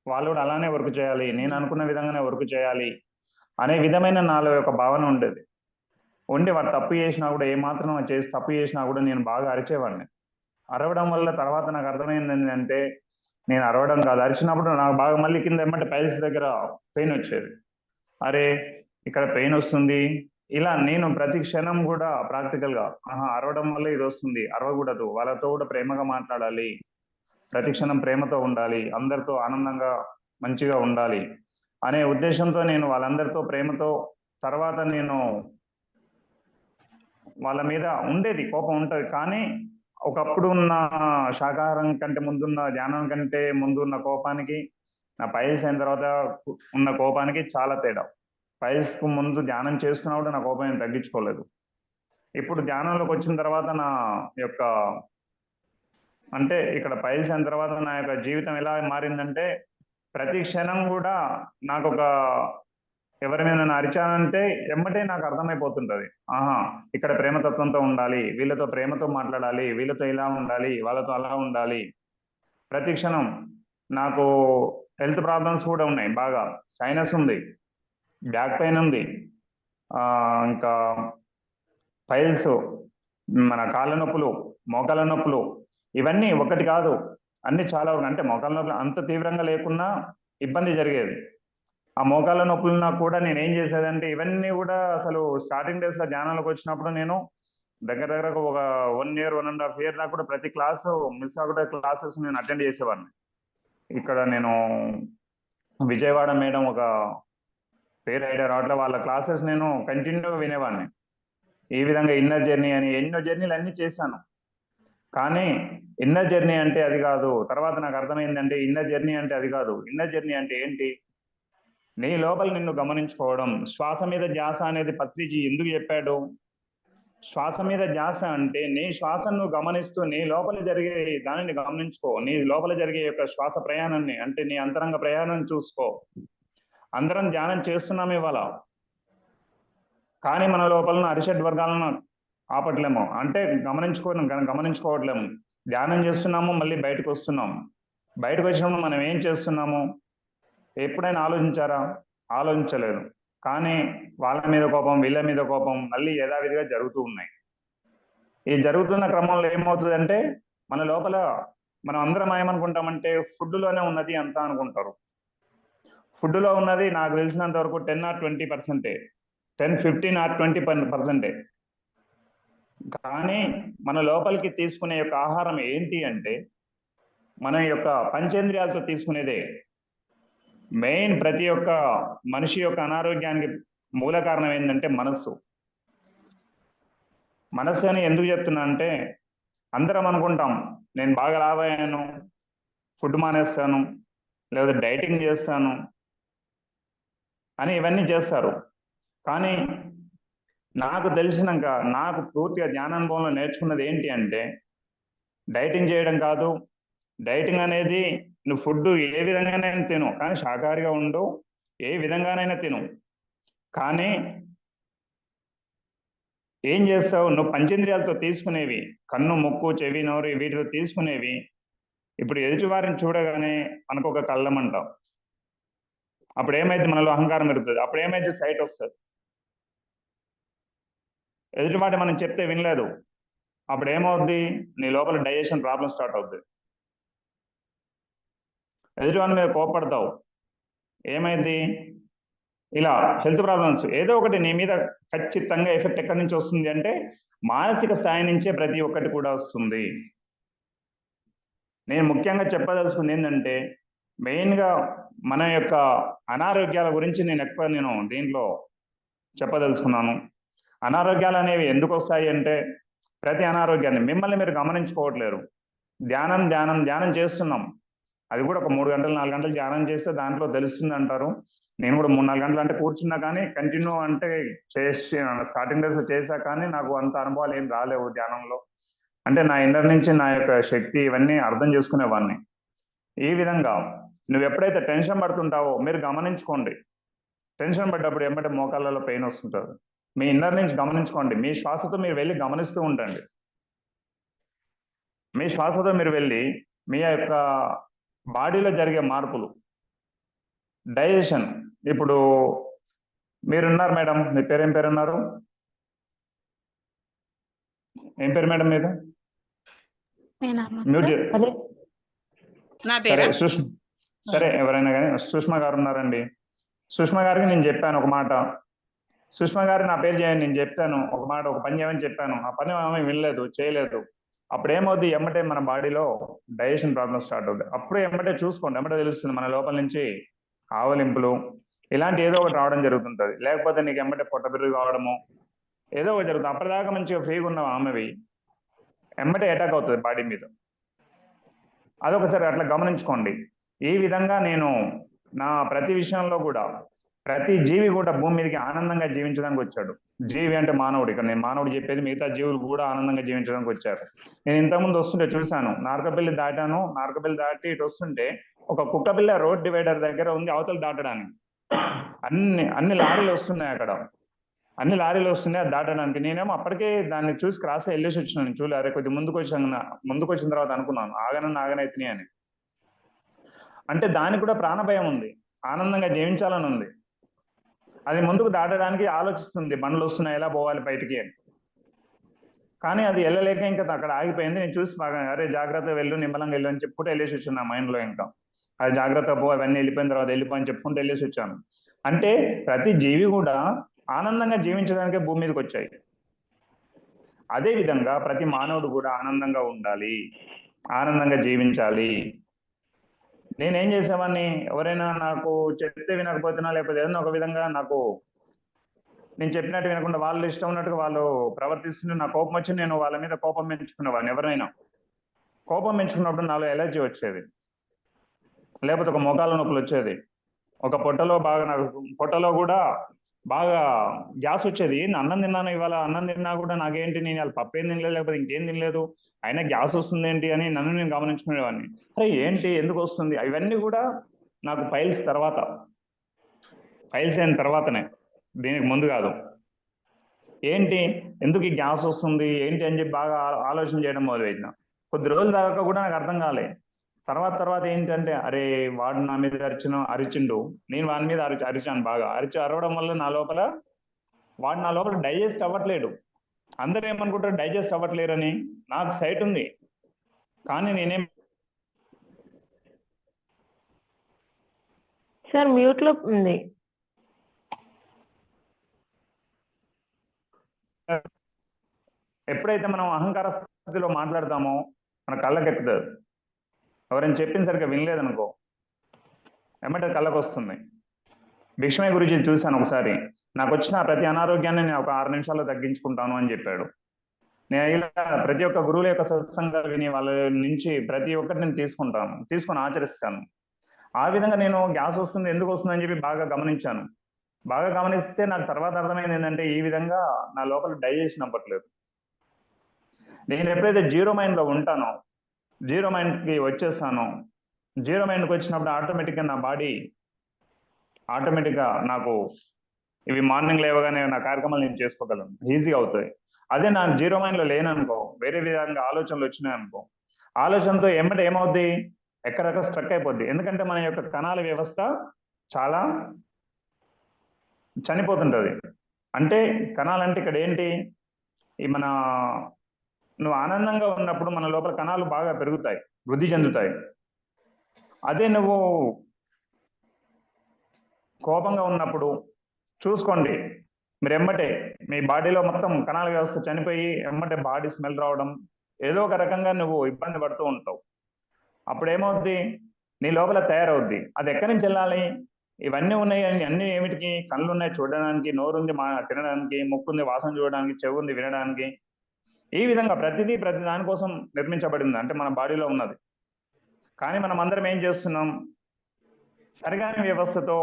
వాళ్ళు కూడా అలానే వర్క్ చేయాలి, నేను అనుకున్న విధంగానే వర్క్ చేయాలి అనే విధమైన నాలో ఒక భావన ఉండేది. వాడు తప్పు చేసినా కూడా ఏమాత్రం చేసి తప్పు చేసినా కూడా నేను బాగా అరిచేవాడిని. అరవడం వల్ల తర్వాత నాకు అర్థమైంది ఏంటంటే నేను అరవడం కాదు, అరిచినప్పుడు నాకు బాగా మళ్ళీ కింద ఏమంటే పైల్స్ దగ్గర పెయిన్ వచ్చేది. అరే ఇక్కడ పెయిన్ వస్తుంది, ఇలా నేను ప్రతి క్షణం కూడా ప్రాక్టికల్గా అరవడం వల్ల ఇది వస్తుంది, అరవకూడదు, వాళ్ళతో కూడా ప్రేమగా మాట్లాడాలి, ప్రతి క్షణం ప్రేమతో ఉండాలి, అందరితో ఆనందంగా మంచిగా ఉండాలి అనే ఉద్దేశంతో నేను వాళ్ళందరితో ప్రేమతో తర్వాత నేను వాళ్ళ మీద ఉండేది, కోపం ఉంటది. కానీ ఒకప్పుడు ఉన్న శాకాహారం కంటే ముందున్న ధ్యానం కంటే ముందు ఉన్న కోపానికి నా పైల్స్ అయిన తర్వాత ఉన్న కోపానికి చాలా తేడా. పైల్స్ కు ముందు ధ్యానం చేస్తున్నా కూడా నా కోపం ఏం తగ్గించుకోలేదు. ఇప్పుడు ధ్యానంలోకి వచ్చిన తర్వాత నా యొక్క అంటే ఇక్కడ పైల్స్ అయిన తర్వాత నా యొక్క జీవితం ఎలా మారిందంటే ప్రతి క్షణం కూడా నాకు ఒక ఎవరి మీద నన్ను అరిచానంటే ఎమ్మటే నాకు అర్థమైపోతుంటది. ఇక్కడ ప్రేమతత్వంతో ఉండాలి, వీళ్ళతో ప్రేమతో మాట్లాడాలి, వీళ్ళతో ఇలా ఉండాలి, వాళ్ళతో అలా ఉండాలి. ప్రతి క్షణం నాకు హెల్త్ ప్రాబ్లమ్స్ కూడా ఉన్నాయి, బాగా సైనస్ ఉంది, బ్యాక్ పెయిన్ ఉంది, ఇంకా పైల్స్, మన కాళ్ళ నొప్పులు, మోకాళ్ళ నొప్పులు, ఇవన్నీ ఒకటి కాదు అన్ని చాలా అంటే మోకాళ్ళ నొప్పులు అంత తీవ్రంగా లేకున్నా ఇబ్బంది జరిగేది. ఆ మోకాళ్ళ నొప్పులున్నా కూడా నేను ఏం చేసేదంటే ఇవన్నీ కూడా అసలు స్టార్టింగ్ డేస్ లో ధ్యానంలోకి వచ్చినప్పుడు నేను దగ్గర ఒక 1 year 1.5 year దాకా కూడా ప్రతి క్లాసు మిస్ అవ్వకుండా క్లాసెస్ నేను అటెండ్ చేసేవాడిని. ఇక్కడ నేను విజయవాడ మేడం ఒక పేరు ఐడియా రావట్లే, వాళ్ళ క్లాసెస్ నేను కంటిన్యూగా వినేవాడిని. ఈ విధంగా ఇన్నర్ జర్నీ అని ఎన్నో జర్నీలు అన్ని చేశాను. కానీ ఇన్నర్ జర్నీ అంటే అది కాదు. తర్వాత నాకు అర్థమైందంటే ఇన్నర్ జర్నీ అంటే అది కాదు. ఇన్నర్ జర్నీ అంటే ఏంటి, నీ లోపల నిన్ను గమనించుకోవడం. శ్వాస మీద ధ్యాస అనేది పత్రిజీ ఎందుకు చెప్పాడు, శ్వాస మీద ధ్యాస అంటే నీ శ్వాసను నువ్వు గమనిస్తూ నీ లోపల జరిగే దానిని గమనించుకో, నీ లోపల జరిగే యొక్క శ్వాస ప్రయాణాన్ని అంటే నీ అంతరంగ ప్రయాణాన్ని చూసుకో. అందరం ధ్యానం చేస్తున్నాం ఇవాళ, కానీ మన లోపల అరిషడ్ వర్గాలను ఆపట్లేము, అంటే గమనించుకోవట్లేము. ధ్యానం చేస్తున్నాము, మళ్ళీ బయటకు వస్తున్నాము. బయటకు వచ్చినప్పుడు మనం ఏం చేస్తున్నాము ఎప్పుడైనా ఆలోచించారా? ఆలోచించలేదు. కానీ వాళ్ళ మీద కోపం, వీళ్ళ మీద కోపం మళ్ళీ యథావిధిగా జరుగుతూ ఉన్నాయి. ఈ జరుగుతున్న క్రమంలో ఏమవుతుందంటే మన లోపల మనం అందరం ఏమనుకుంటామంటే ఫుడ్లోనే ఉన్నది అంతా అనుకుంటారు. ఫుడ్లో ఉన్నది నాకు తెలిసినంత వరకు 10 or 20%, 10, 15 or 20%. కానీ మన లోపలికి తీసుకునే యొక్క ఆహారం ఏంటి అంటే మన యొక్క పంచేంద్రియాలతో తీసుకునేదే. మెయిన్ ప్రతి ఒక్క మనిషి యొక్క అనారోగ్యానికి మూల కారణం ఏంటంటే మనస్సు. మనస్సు అని ఎందుకు చెప్తున్నా అంటే అందరం అనుకుంటాం నేను బాగా లావయ్యాను, ఫుడ్ మానేస్తాను, లేదా డైటింగ్ చేస్తాను అని ఇవన్నీ చేస్తారు. కానీ నాకు తెలిసినాక నాకు పూర్తిగా జ్ఞానానుభవంలో నేర్చుకున్నది ఏంటి అంటే డైటింగ్ చేయడం కాదు. డైటింగ్ అనేది నువ్వు ఫుడ్ ఏ విధంగానైనా తిను, కానీ శాకాహారిగా ఉండు, ఏ విధంగానైనా తిను. కానీ ఏం చేస్తావు, నువ్వు పంచేంద్రియాలతో తీసుకునేవి, కన్ను, ముక్కు, చెవి, నోరు, వీటితో తీసుకునేవి ఇప్పుడు ఎదుటివారిని చూడగానే మనకు ఒక కళ్ళం అంటాం. అప్పుడు ఏమైతే మనలో అహంకారం పెరుగుతుంది, అప్పుడు ఏమైతే సైట్ వస్తుంది. ఎదుటివాటి మనం చెప్తే వినలేదు, అప్పుడు ఏమవుద్ది, నీ లోపల డైజెషన్ ప్రాబ్లం స్టార్ట్ అవుద్ది. ఎదుటివాడి మీద కోపడతావు, ఏమైంది, ఇలా హెల్త్ ప్రాబ్లమ్స్ ఏదో ఒకటి నీ మీద ఖచ్చితంగా ఎఫెక్ట్ ఎక్కడి నుంచి వస్తుంది అంటే మానసిక స్థాయి నుంచే ప్రతి ఒక్కటి కూడా వస్తుంది. నేను ముఖ్యంగా చెప్పదలుచుకుంది ఏంటంటే మెయిన్గా మన యొక్క అనారోగ్యాల గురించి నేను దీంట్లో చెప్పదలుచుకున్నాను. అనారోగ్యాలు అనేవి ఎందుకు వస్తాయి అంటే ప్రతి అనారోగ్యాన్ని మిమ్మల్ని మీరు గమనించుకోవట్లేరు. ధ్యానం చేస్తున్నాం, అది కూడా ఒక 3 గంటలు 4 గంటలు ధ్యానం చేస్తే దాంట్లో తెలుస్తుంది అంటారు. నేను కూడా 3-4 గంటలు అంటే కూర్చున్నా, కానీ కంటిన్యూ అంటే చేసి స్టార్టింగ్ డేస్ చేసా, కానీ నాకు అంత అనుభవాలు ఏం రాలేవు ధ్యానంలో. అంటే నా ఇన్నర్ నుంచి నా యొక్క శక్తి ఇవన్నీ అర్థం చేసుకునేవాడిని. ఈ విధంగా నువ్వు ఎప్పుడైతే టెన్షన్ పడుతుంటావో మీరు గమనించుకోండి. టెన్షన్ పడ్డప్పుడు ఏమంటే మోకాళ్ళలో పెయిన్ వస్తుంటుంది. మీ ఇన్నర్ నుంచి గమనించుకోండి. మీ శ్వాసతో మీరు వెళ్ళి గమనిస్తూ ఉండండి. మీ శ్వాసతో మీరు వెళ్ళి మీ యొక్క బాడీలో జరిగే మార్పులు, డైజెషన్. ఇప్పుడు మీరున్నారు మేడం, మీ పేరేం పేరు ఉన్నారు, ఏం పేరు మేడం మీద మ్యూట్ సరే సరే ఎవరైనా కానీ సుష్మా గారు ఉన్నారండి. సుష్మా గారికి నేను చెప్పాను ఒక మాట, సుష్మా గారు నా పేరు చేయండి, నేను చెప్పాను ఒక మాట, ఒక పని చేయమని చెప్పాను, ఆ పని ఆమె వినలేదు, చేయలేదు. అప్పుడు ఏమవుద్ది, ఎమ్మటే మన బాడీలో డైజెషన్ ప్రాబ్లం స్టార్ట్ అవుతుంది. అప్పుడే ఎమ్మటే చూసుకోండి, ఎమ్మటే తెలుస్తుంది మన లోపల నుంచి ఆవలింపులు ఇలాంటి ఏదో ఒకటి రావడం జరుగుతుంటుంది. లేకపోతే నీకు ఎమ్మటే పొట్ట బిరుగు కావడము ఏదో ఒకటి జరుగుతుంది. అప్పటిదాకా మంచిగా ఫ్రీగా ఉన్న ఆమెవి ఎమ్మటే అటాక్ అవుతుంది బాడీ మీద. అదొకసారి అట్లా గమనించుకోండి. ఈ విధంగా నేను నా ప్రతి విషయంలో కూడా ప్రతి జీవి కూడా భూమి మీదకి ఆనందంగా జీవించడానికి వచ్చాడు. జీవి అంటే మానవుడు, ఇక్కడ నేను మానవుడు చెప్పేది మిగతా జీవులు కూడా ఆనందంగా జీవించడానికి వచ్చారు. నేను ఇంతకుముందు వస్తుంటే చూశాను, నార్కపల్లి దాటాను, నార్కపల్లి దాటి ఇటు వస్తుంటే ఒక కుక్కపిల్ల రోడ్ డివైడర్ దగ్గర ఉంది అవతల దాటడానికి. అన్ని లారీలు వస్తున్నాయి అక్కడ, అన్ని లారీలు వస్తున్నాయి అది దాటడానికి. నేనేమో అప్పటికే దాన్ని చూసి క్రాస్ వెళ్ళేసి వచ్చినాను. చూడలే, అరే కొద్ది ముందుకు వచ్చిన తర్వాత అనుకున్నాను ఆగనైతున్నాయి అని. అంటే దానికి కూడా ప్రాణభయం ఉంది, ఆనందంగా జీవించాలని ఉంది. అది ముందుకు దాటడానికి ఆలోచిస్తుంది, బండ్లు వస్తున్నాయి ఎలా పోవాలి బయటికి అని. కానీ అది వెళ్ళలేక ఇంకా అక్కడ ఆగిపోయింది. నేను చూసి బాగా అరే జాగ్రత్తగా వెళ్ళు, నిమ్మలంగా వెళ్ళు అని చెప్పుకుంటూ వెళ్ళేసి వచ్చాను నా మైండ్లో. ఇంకా అది జాగ్రత్త పో, అవన్నీ వెళ్ళిపోయిన తర్వాత వెళ్ళిపోని చెప్పుకుంటూ వెళ్ళేసి వచ్చాను. అంటే ప్రతి జీవి కూడా ఆనందంగా జీవించడానికే భూమి మీదకి వచ్చాయి. అదే విధంగా ప్రతి మానవుడు కూడా ఆనందంగా ఉండాలి, ఆనందంగా జీవించాలి. నేనేం చేసేవాడిని, ఎవరైనా నాకు చెప్తే వినకపోతున్నా, లేకపోతే ఏదైనా ఒక విధంగా నాకు నేను చెప్పినట్టు వినకుండా వాళ్ళు ఇష్టం ఉన్నట్టుగా వాళ్ళు ప్రవర్తిస్తుంటే నా కోపం వచ్చి నేను వాళ్ళ మీద కోపం పెంచుకునేవాడిని. ఎవరైనా కోపం పెంచుకున్నప్పుడు నాలో ఎలర్జీ వచ్చేది, లేకపోతే ఒక మోకాళ్ళ నొప్పులు వచ్చేది, ఒక పొట్టలో కూడా బాగా గ్యాస్ వచ్చేది. అన్నం తిన్నాను ఇవాళ, అన్నం తిన్నా కూడా నాకేంటి, నేను వాళ్ళ పప్పు ఏం తినలేదు, లేకపోతే ఇంకేం తినలేదు, అయినా గ్యాస్ వస్తుంది ఏంటి అని నన్ను నేను గమనించుకునేవాడిని. అరే ఏంటి, ఎందుకు వస్తుంది, ఇవన్నీ కూడా నాకు పైల్స్ అయిన తర్వాతనే, దీనికి ముందు కాదు. ఏంటి, ఎందుకు ఈ గ్యాస్ వస్తుంది ఏంటి అని చెప్పి బాగా ఆలోచన చేయడం మొదలుపెట్టిన. కొద్ది రోజుల దాకా కూడా నాకు అర్థం కాలే. తర్వాత ఏంటంటే, అరే వాడు నా మీద అరిచిండు, నేను వాడి మీద అరిచాను బాగా. అరవడం వల్ల వాడు నా లోపల డైజెస్ట్ అవ్వట్లేడు. అందరూ ఏమనుకుంటారు డైజెస్ట్ అవ్వట్లేరని. నాకు సైట్ ఉంది, కానీ నేనేం సార్ మ్యూట్ లో ఉంది. ఎప్పుడైతే మనం అహంకార స్థితిలో మాట్లాడతామో మన కళ్ళకెక్కుతుంది. ఎవరైనా చెప్పింది సరిగ్గా వినలేదనుకో ఏమంటే కళ్ళకు వస్తుంది. భీష్మయ్య గురించి చూశాను ఒకసారి. నాకు వచ్చిన ప్రతి అనారోగ్యాన్ని నేను ఒక 6 నిమిషాల్లో తగ్గించుకుంటాను అని చెప్పాడు. నేను ఇలా ప్రతి ఒక్క గురువుల యొక్క సత్సంగాలు విని వాళ్ళ నుంచి ప్రతి ఒక్కటి నేను తీసుకొని ఆచరిస్తాను. ఆ విధంగా నేను గ్యాస్ వస్తుంది ఎందుకు వస్తుందని చెప్పి బాగా గమనించాను. బాగా గమనిస్తే నాకు తర్వాత అర్థమైంది ఏంటంటే, ఈ విధంగా నా లోపల డైజెషన్ అవ్వట్లేదు. నేను ఎప్పుడైతే జీరో మైండ్లో ఉంటానో, జీరో మైండ్కి వచ్చేస్తానో, జీరో మైండ్కి వచ్చినప్పుడు ఆటోమేటిక్గా నా బాడీ ఆటోమేటిక్గా నాకు ఇవి మార్నింగ్ లేవగానే నా కార్యక్రమాలు నేను చేసుకోగలను, ఈజీగా అవుతాయి. అదే నా జీరో మైండ్లో లేననుకో, వేరే విధంగా ఆలోచనలు వచ్చినాయి అనుకో, ఆలోచనతో ఏమవుద్ది, ఎక్కడెక్కడ స్ట్రక్ అయిపోద్ది. ఎందుకంటే మన యొక్క కణాల వ్యవస్థ చాలా చనిపోతుంటది. అంటే కణాలంటే ఇక్కడ ఏంటి, ఈ నువ్వు ఆనందంగా ఉన్నప్పుడు మన లోపల కణాలు బాగా పెరుగుతాయి, వృద్ధి చెందుతాయి. అదే నువ్వు కోపంగా ఉన్నప్పుడు చూసుకోండి, మీరు మీ బాడీలో మొత్తం కణాల వ్యవస్థ చనిపోయి బాడీ స్మెల్ రావడం, ఏదో ఒక రకంగా నువ్వు ఇబ్బంది పడుతూ ఉంటావు. అప్పుడు ఏమవుద్ది, నీ లోపల తయారవుద్ది. అది ఎక్కడి నుంచి వెళ్ళాలి, ఇవన్నీ ఉన్నాయి అన్ని ఏమిటికి, కళ్ళు ఉన్నాయి చూడడానికి, నోరుంది తినడానికి, ముక్కుంది వాసన చూడడానికి, చెవు ఉంది వినడానికి. ఈ విధంగా ప్రతి దానికోసం నిర్మించబడింది, అంటే మన బాడీలో ఉన్నది. కానీ మనం అందరం ఏం చేస్తున్నాం, సరిగాని వ్యవస్థతో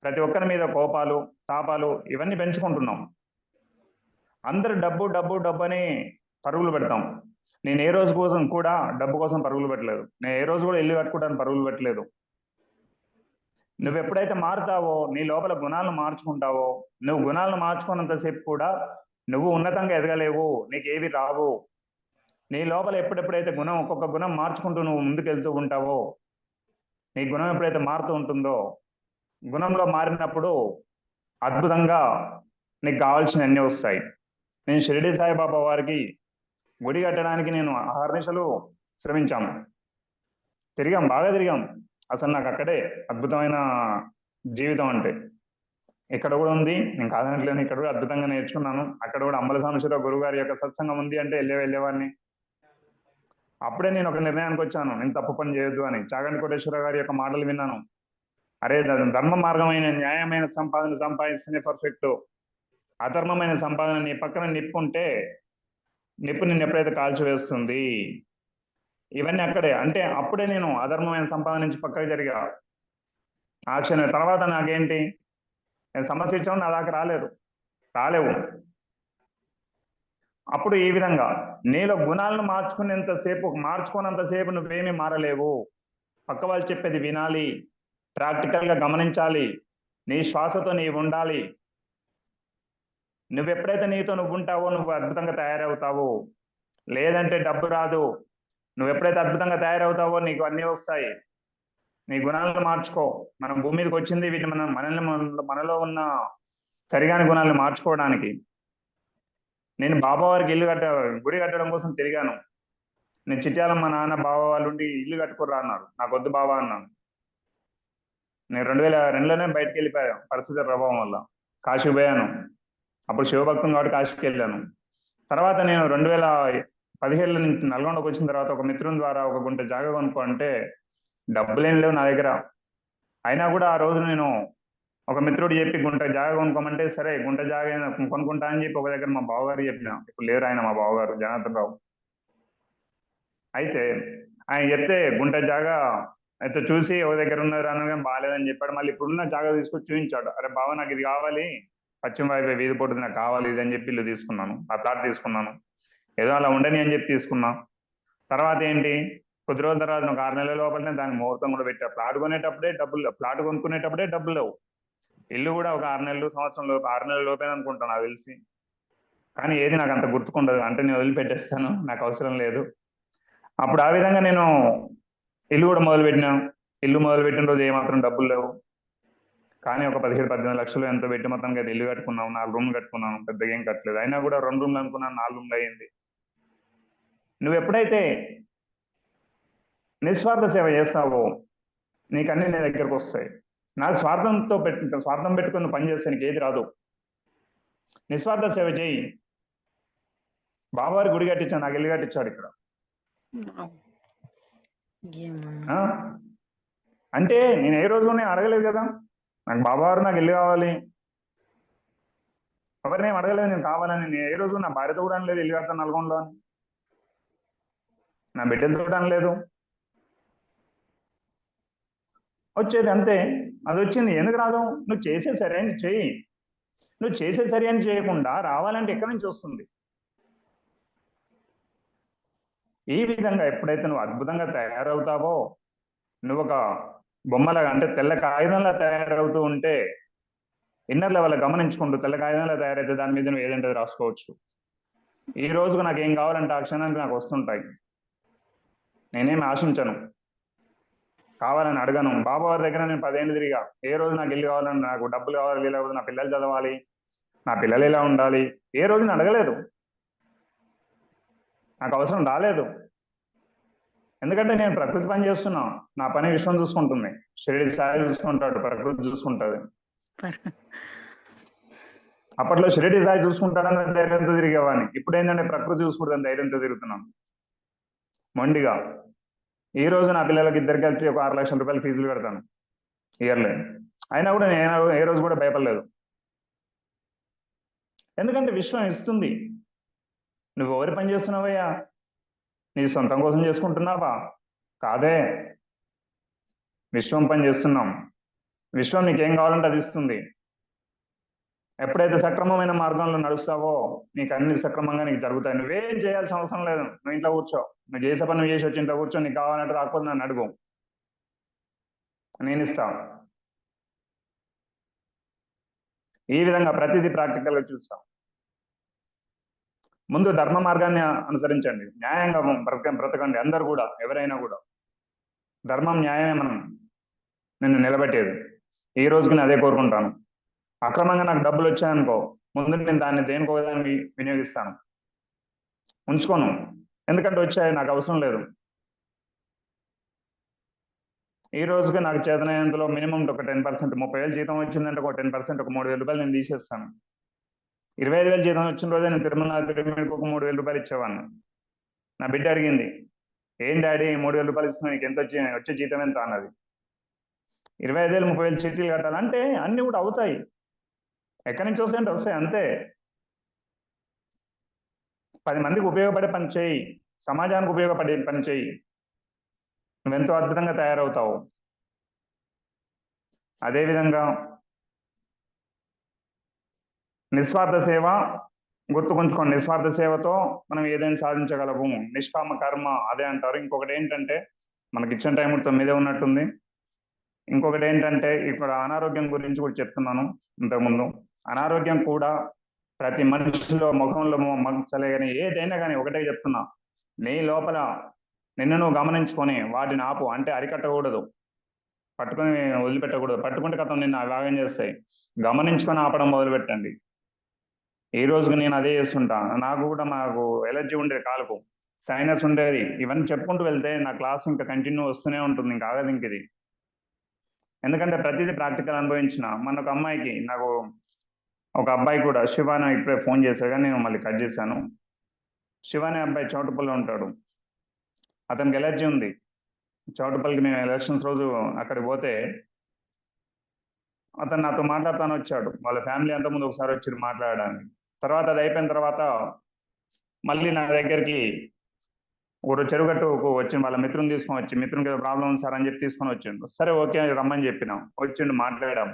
ప్రతి ఒక్కరి మీద కోపాలు తాపాలు ఇవన్నీ పెంచుకుంటున్నాం. అందరు డబ్బు అని పరుగులు పెడతాం. నేను ఏ రోజు కోసం కూడా డబ్బు కోసం పరుగులు పెట్టలేదు. నేను ఏ రోజు కూడా ఇల్లు కట్టుకోవడానికి పరుగులు పెట్టలేదు. నువ్వు ఎప్పుడైతే మారుతావో, నీ లోపల గుణాలను మార్చుకుంటావో, నువ్వు గుణాలను మార్చుకున్నంతసేపు కూడా నువ్వు ఉన్నతంగా ఎదగలేవు, నీకేవి రావు. నీ లోపల ఎప్పుడెప్పుడైతే ఒక్కొక్క గుణం మార్చుకుంటూ నువ్వు ముందుకెళ్తూ ఉంటావో, నీ గుణం ఎప్పుడైతే మారుతూ ఉంటుందో, గుణంలో మారినప్పుడు అద్భుతంగా నీకు కావాల్సిన అన్నీ వస్తాయి. నేను షిరిడి సాయిబాబా వారికి గుడి కట్టడానికి నేను 6 నిమిషాలు శ్రమించాము, బాగా తిరిగాం. అసలు నాకు అక్కడే అద్భుతమైన జీవితం అంటే ఇక్కడ కూడా ఉంది, నేను కాదనట్లేను. ఇక్కడ కూడా అద్భుతంగా నేర్చుకున్నాను. అక్కడ కూడా అంబల సాంబశివరావు గురువు గారి యొక్క సత్సంగం ఉంది అంటే వెళ్ళేవాడిని. అప్పుడే నేను ఒక నిర్ణయానికి వచ్చాను, నేను తప్పు పని చేయొద్దు అని. చాగంటి కోటేశ్వర గారి యొక్క మాటలు విన్నాను. అరే ధర్మ మార్గమైన న్యాయమైన సంపాదన సంపాదిస్తేనే పర్ఫెక్ట్. అధర్మమైన సంపాదన నీ పక్కన నిప్పుంటే నిప్పు నిన్ను ఎప్పుడైతే కాల్చివేస్తుంది. ఇవన్నీ అక్కడే, అంటే అప్పుడే నేను అధర్మమైన సంపాదన నుంచి పక్కకు జరిగా. ఆ క్షణం తర్వాత నాకేంటి, నేను సమస్య ఇచ్చాను, నా దాకా రాలేవు. అప్పుడు ఈ విధంగా నీలో గుణాలను మార్చుకున్నంతసేపు నువ్వేమీ మారలేవు. పక్క వాళ్ళు చెప్పేది వినాలి, ప్రాక్టికల్గా గమనించాలి, నీ శ్వాసతో నీవు ఉండాలి. నువ్వు ఎప్పుడైతే నీతో నువ్వు ఉంటావో నువ్వు అద్భుతంగా తయారవుతావు. లేదంటే డబ్బు రాదు. నువ్వు ఎప్పుడైతే అద్భుతంగా తయారవుతావో నీకు అన్నీ వస్తాయి. నీ గుణాలను మార్చుకో. మనం భూమి మీదకి వచ్చింది వీటిని మనలో ఉన్న సరిగాని గుణాలను మార్చుకోవడానికి. నేను బాబా వారికి గుడి కట్టడం కోసం తిరిగాను. నేను చిట్యాలం మా నాన్న బాబా వాళ్ళు ఉండి ఇల్లు కట్టుకోరా అన్నారు. నాకు వద్దు బాబా అన్నాను. నేను 2002లోనే బయటకు వెళ్ళిపోయాను పరిస్థితుల ప్రభావం వల్ల. కాశీ పోయాను. అప్పుడు శివభక్తం కాబట్టి కాశీకి వెళ్ళాను. తర్వాత నేను 2017 నుంచి నల్గొండకు వచ్చిన తర్వాత ఒక మిత్రుని ద్వారా ఒక గుంట జాగా కొనుక్కో అంటే డబ్బులేం లేవు నా దగ్గర. అయినా కూడా ఆ రోజు నేను ఒక మిత్రుడు చెప్పి గుంట జాగా కొనుక్కోమంటే సరే గుంట జాగా కొనుక్కుంటా అని చెప్పి ఒక దగ్గర మా బావగారు చెప్పిన. ఇప్పుడు లేరు ఆయన, మా బావగారు జనార్దన్ రావు. అయితే ఆయన చెప్తే గుంట జాగా అయితే చూసి ఒక దగ్గర ఉన్నారు అనగా బాగాలేదని చెప్పాడు. మళ్ళీ ఇప్పుడున్న జాగా తీసుకొచ్చి చూపించాడు. అరే బావ నాకు ఇది కావాలి, పశ్చిమ వైపు వీధి పొట్టు నాకు కావాలి ఇది అని చెప్పి ఇల్లు తీసుకున్నాను. ఆ ప్లాట్ తీసుకున్నాను. ఏదో అలా ఉండని అని చెప్పి తీసుకున్నా. తర్వాత ఏంటి, కొద్ది రోజుల తర్వాత ఒక 6 నెలల లోపలనే దాని ముహూర్తం కూడా పెట్టా. ప్లాట్ కొనుక్కునేటప్పుడే డబ్బులు లేవు. ఇల్లు కూడా ఒక 6 నెలలు సంవత్సరం లోపు 6 నెలల లోపే అనుకుంటాను నాకు తెలిసి. కానీ ఏది నాకు అంత గుర్తుకుండదు. అంటే నేను వదిలిపెట్టేస్తాను, నాకు అవసరం లేదు. అప్పుడు ఆ విధంగా నేను ఇల్లు కూడా మొదలుపెట్టినా. ఇల్లు మొదలుపెట్టిన రోజు ఏమాత్రం డబ్బులు లేవు, కానీ ఒక 17-18 లక్షలు ఎంతో పెట్టి మొత్తానికి అయితే ఇల్లు కట్టుకున్నాం. 4 రూమ్లు కట్టుకున్నాను, పెద్దగా ఏం కట్టలేదు. అయినా కూడా 2 రూమ్లు అనుకున్నాను, 4 రూమ్లు అయ్యింది. నువ్వు ఎప్పుడైతే నిస్వార్థ సేవ చేస్తావో నీకు అన్ని నీ దగ్గరకు వస్తాయి. నాకు స్వార్థం పెట్టుకుని పని చేస్తే నీకు ఏది రాదు. నిస్వార్థ సేవ చేయి. బాబావారి గుడి కట్టించాను, నాకు ఇల్లు కట్టించాడు ఇక్కడ. ఏమన్నా ఆ? అంటే నేను ఏ రోజు నేను అడగలేదు కదా, నాకు బాబావారు నాకు ఇల్లు కావాలి, ఎవరినేం అడగలేదు నేను కావాలని. నేను ఏ రోజు నా భార్యతో కూడా అనలేదు ఇల్లు కడతాను నల్గొండలో అని, నా బిడ్డలతో కూడా అనలేదు. వచ్చేది అంతే, అది వచ్చింది. ఎందుకు రాదు? నువ్వు చేసే సరి అని చెయ్యి. నువ్వు చేసే సరి అని చేయకుండా రావాలంటే ఎక్కడి నుంచి వస్తుంది? ఈ విధంగా ఎప్పుడైతే నువ్వు అద్భుతంగా తయారవుతావో, నువ్వు ఒక బొమ్మలాగా, అంటే తెల్ల కాగితంలా తయారవుతూ ఉంటే, ఇన్నర్ లెవెల్ గమనించుకుంటూ తెల్ల కాగితంలా తయారైతే దాని మీద నువ్వు ఏదంటే రాసుకోవచ్చు. ఈ రోజుకు నాకు ఏం కావాలంటే ఆ క్షణానికి నాకు వస్తుంటాయి. నేనేమి ఆశించను, కావాలని అడగను. బాబావారి దగ్గర నేను 10 ఏళ్ళు తిరిగా. ఏ రోజు నాకు ఇల్లు కావాలని, నాకు డబ్బులు కావాలి, లేకపోతే నా పిల్లలు చదవాలి, నా పిల్లలు ఇలా ఉండాలి, ఏ రోజు నేను అడగలేదు. నాకు అవసరం రాలేదు. ఎందుకంటే నేను ప్రకృతి పని చేస్తున్నా, నా పని విశ్వం చూసుకుంటుంది. షిరిడి సాయి చూసుకుంటాడు, ప్రకృతి చూసుకుంటుంది. అప్పట్లో షిరిడి సాయి చూసుకుంటాడని ధైర్యంతో తిరిగేవాడిని. ఇప్పుడు ఏంటంటే ప్రకృతి చూసుకుంటాను ధైర్యంతో తిరుగుతున్నాను మొండిగా. ఈ రోజు నా పిల్లలకి ఇద్దరికి కలిపి ఒక 6 లక్షల రూపాయలు ఫీజులు కడతాను ఇయర్లీ. అయినా కూడా నేను ఏ రోజు కూడా భయపడలేదు. ఎందుకంటే విశ్వం ఇస్తుంది. నువ్వు ఎవరి పని చేస్తున్నావయ్యా? నీ సొంతం కోసం చేసుకుంటున్నావా? కాదే, విశ్వం పని చేస్తున్నాం. విశ్వం నీకేం కావాలంటే అది ఇస్తుంది. ఎప్పుడైతే సక్రమమైన మార్గంలో నడుస్తావో నీకు అన్ని సక్రమంగా నీకు జరుగుతాయి. నువ్వేం చేయాల్సిన అవసరం లేదు. నువ్వు ఇంట్లో కూర్చో, నువ్వు చేసే పని నువ్వు చేసి వచ్చి ఇంట్లో కూర్చో. నీకు కావాలంటే రాకపోతే నన్ను అడుగు, నేను ఇస్తా. ఈ విధంగా ప్రతిదీ ప్రాక్టికల్గా చూస్తాం. ముందు ధర్మ మార్గాన్ని అనుసరించండి, న్యాయంగా బ్రతకండి. అందరు కూడా, ఎవరైనా కూడా ధర్మం న్యాయమే మనం నిన్ను నిలబెట్టేది. ఈ రోజుకి నేను అదే కోరుకుంటాను. అక్రమంగా నాకు డబ్బులు వచ్చాయనుకో, ముందు నేను దాన్ని దేనికో దాన్ని వినియోగిస్తాను, ఉంచుకోను. ఎందుకంటే వచ్చాయి, నాకు అవసరం లేదు. ఈ రోజుకి నాకు చేతనైనంతలో మినిమం ఒక 10%, 30,000 జీతం వచ్చిందంటే ఒక 10%, ఒక 3,000 రూపాయలు నేను తీసేస్తాను. 25,000 జీతం వచ్చిన రోజే నేను తిరుమల తిరుమలకి ఒక 3,000 రూపాయలు ఇచ్చేవాడిని. నా బిడ్డ అడిగింది, ఏం డాడీ 3,000 రూపాయలు ఇస్తున్నా, నీకు ఎంత వచ్చే జీతం ఎంత అన్నది. 25,000, 30,000 చీటీలు కట్టాలంటే అన్ని కూడా అవుతాయి. ఎక్కడి నుంచి వస్తాయంటే వస్తాయి, అంతే. 10 మందికి ఉపయోగపడే పని చేయి, సమాజానికి ఉపయోగపడే పని చేయి, నువ్వెంతో అద్భుతంగా తయారవుతావు. అదేవిధంగా నిస్వార్థ సేవ గుర్తుకుంచుకోండి. నిస్వార్థ సేవతో మనం ఏదైనా సాధించగలము. నిష్కామ కర్మ అదే అంటారు. ఇంకొకటి ఏంటంటే, మనకి ఇచ్చిన టైం 9 ఉన్నట్టుంది. ఇంకొకటి ఏంటంటే, ఇక్కడ అనారోగ్యం గురించి కూడా చెప్తున్నాను ఇంతకుముందు. అనారోగ్యం కూడా ప్రతి మనిషిలో ముఖంలో మచ్చలే కానీ ఏదైనా కానీ ఒకటే చెప్తున్నా, నీ లోపల నిన్ను నువ్వు గమనించుకొని వాటిని ఆపు. అంటే అరికట్టకూడదు, పట్టుకొని వదిలిపెట్టకూడదు. పట్టుకుంటే కథం నిన్ను అవాగం చేస్తాయి. గమనించుకొని ఆపడం మొదలుపెట్టండి. ఈ రోజుకి నేను అదే చేస్తుంటా. నాకు కూడా మాకు ఎలర్జీ ఉండేది, కాలుకు సైనస్ ఉండేది. ఇవన్నీ చెప్పుకుంటూ వెళ్తే నా క్లాస్ ఇంకా కంటిన్యూ వస్తూనే ఉంటుంది, ఇంకా ఆగదు ఇంక ఇది. ఎందుకంటే ప్రతిదీ ప్రాక్టికల్ అనుభవించిన. మన ఒక అమ్మాయికి, నాకు ఒక అబ్బాయి కూడా, శివ అని ఇప్పుడే ఫోన్ చేశాగా, నేను మళ్ళీ కట్ చేశాను. శివ అనే అబ్బాయి చౌటుపల్లిలో ఉంటాడు. అతనికి ఎలర్జీ ఉంది. చౌటుపల్లికి మేము ఎలక్షన్స్ రోజు అక్కడికి పోతే అతను నాతో మాట్లాడుతాను వచ్చాడు. వాళ్ళ ఫ్యామిలీ అంతా ముందు ఒకసారి వచ్చి మాట్లాడడానికి. తర్వాత అది అయిపోయిన తర్వాత మళ్ళీ నా దగ్గరికి ఒక చెరుగట్టుకు వచ్చిండు. వాళ్ళ మిత్రుని తీసుకొని వచ్చి, మిత్రునికి ఏదో ప్రాబ్లం ఉంది సార్ అని చెప్పి తీసుకొని వచ్చిండు. సరే ఓకే రమ్మని చెప్పినాం. వచ్చిండు, మాట్లాడాం.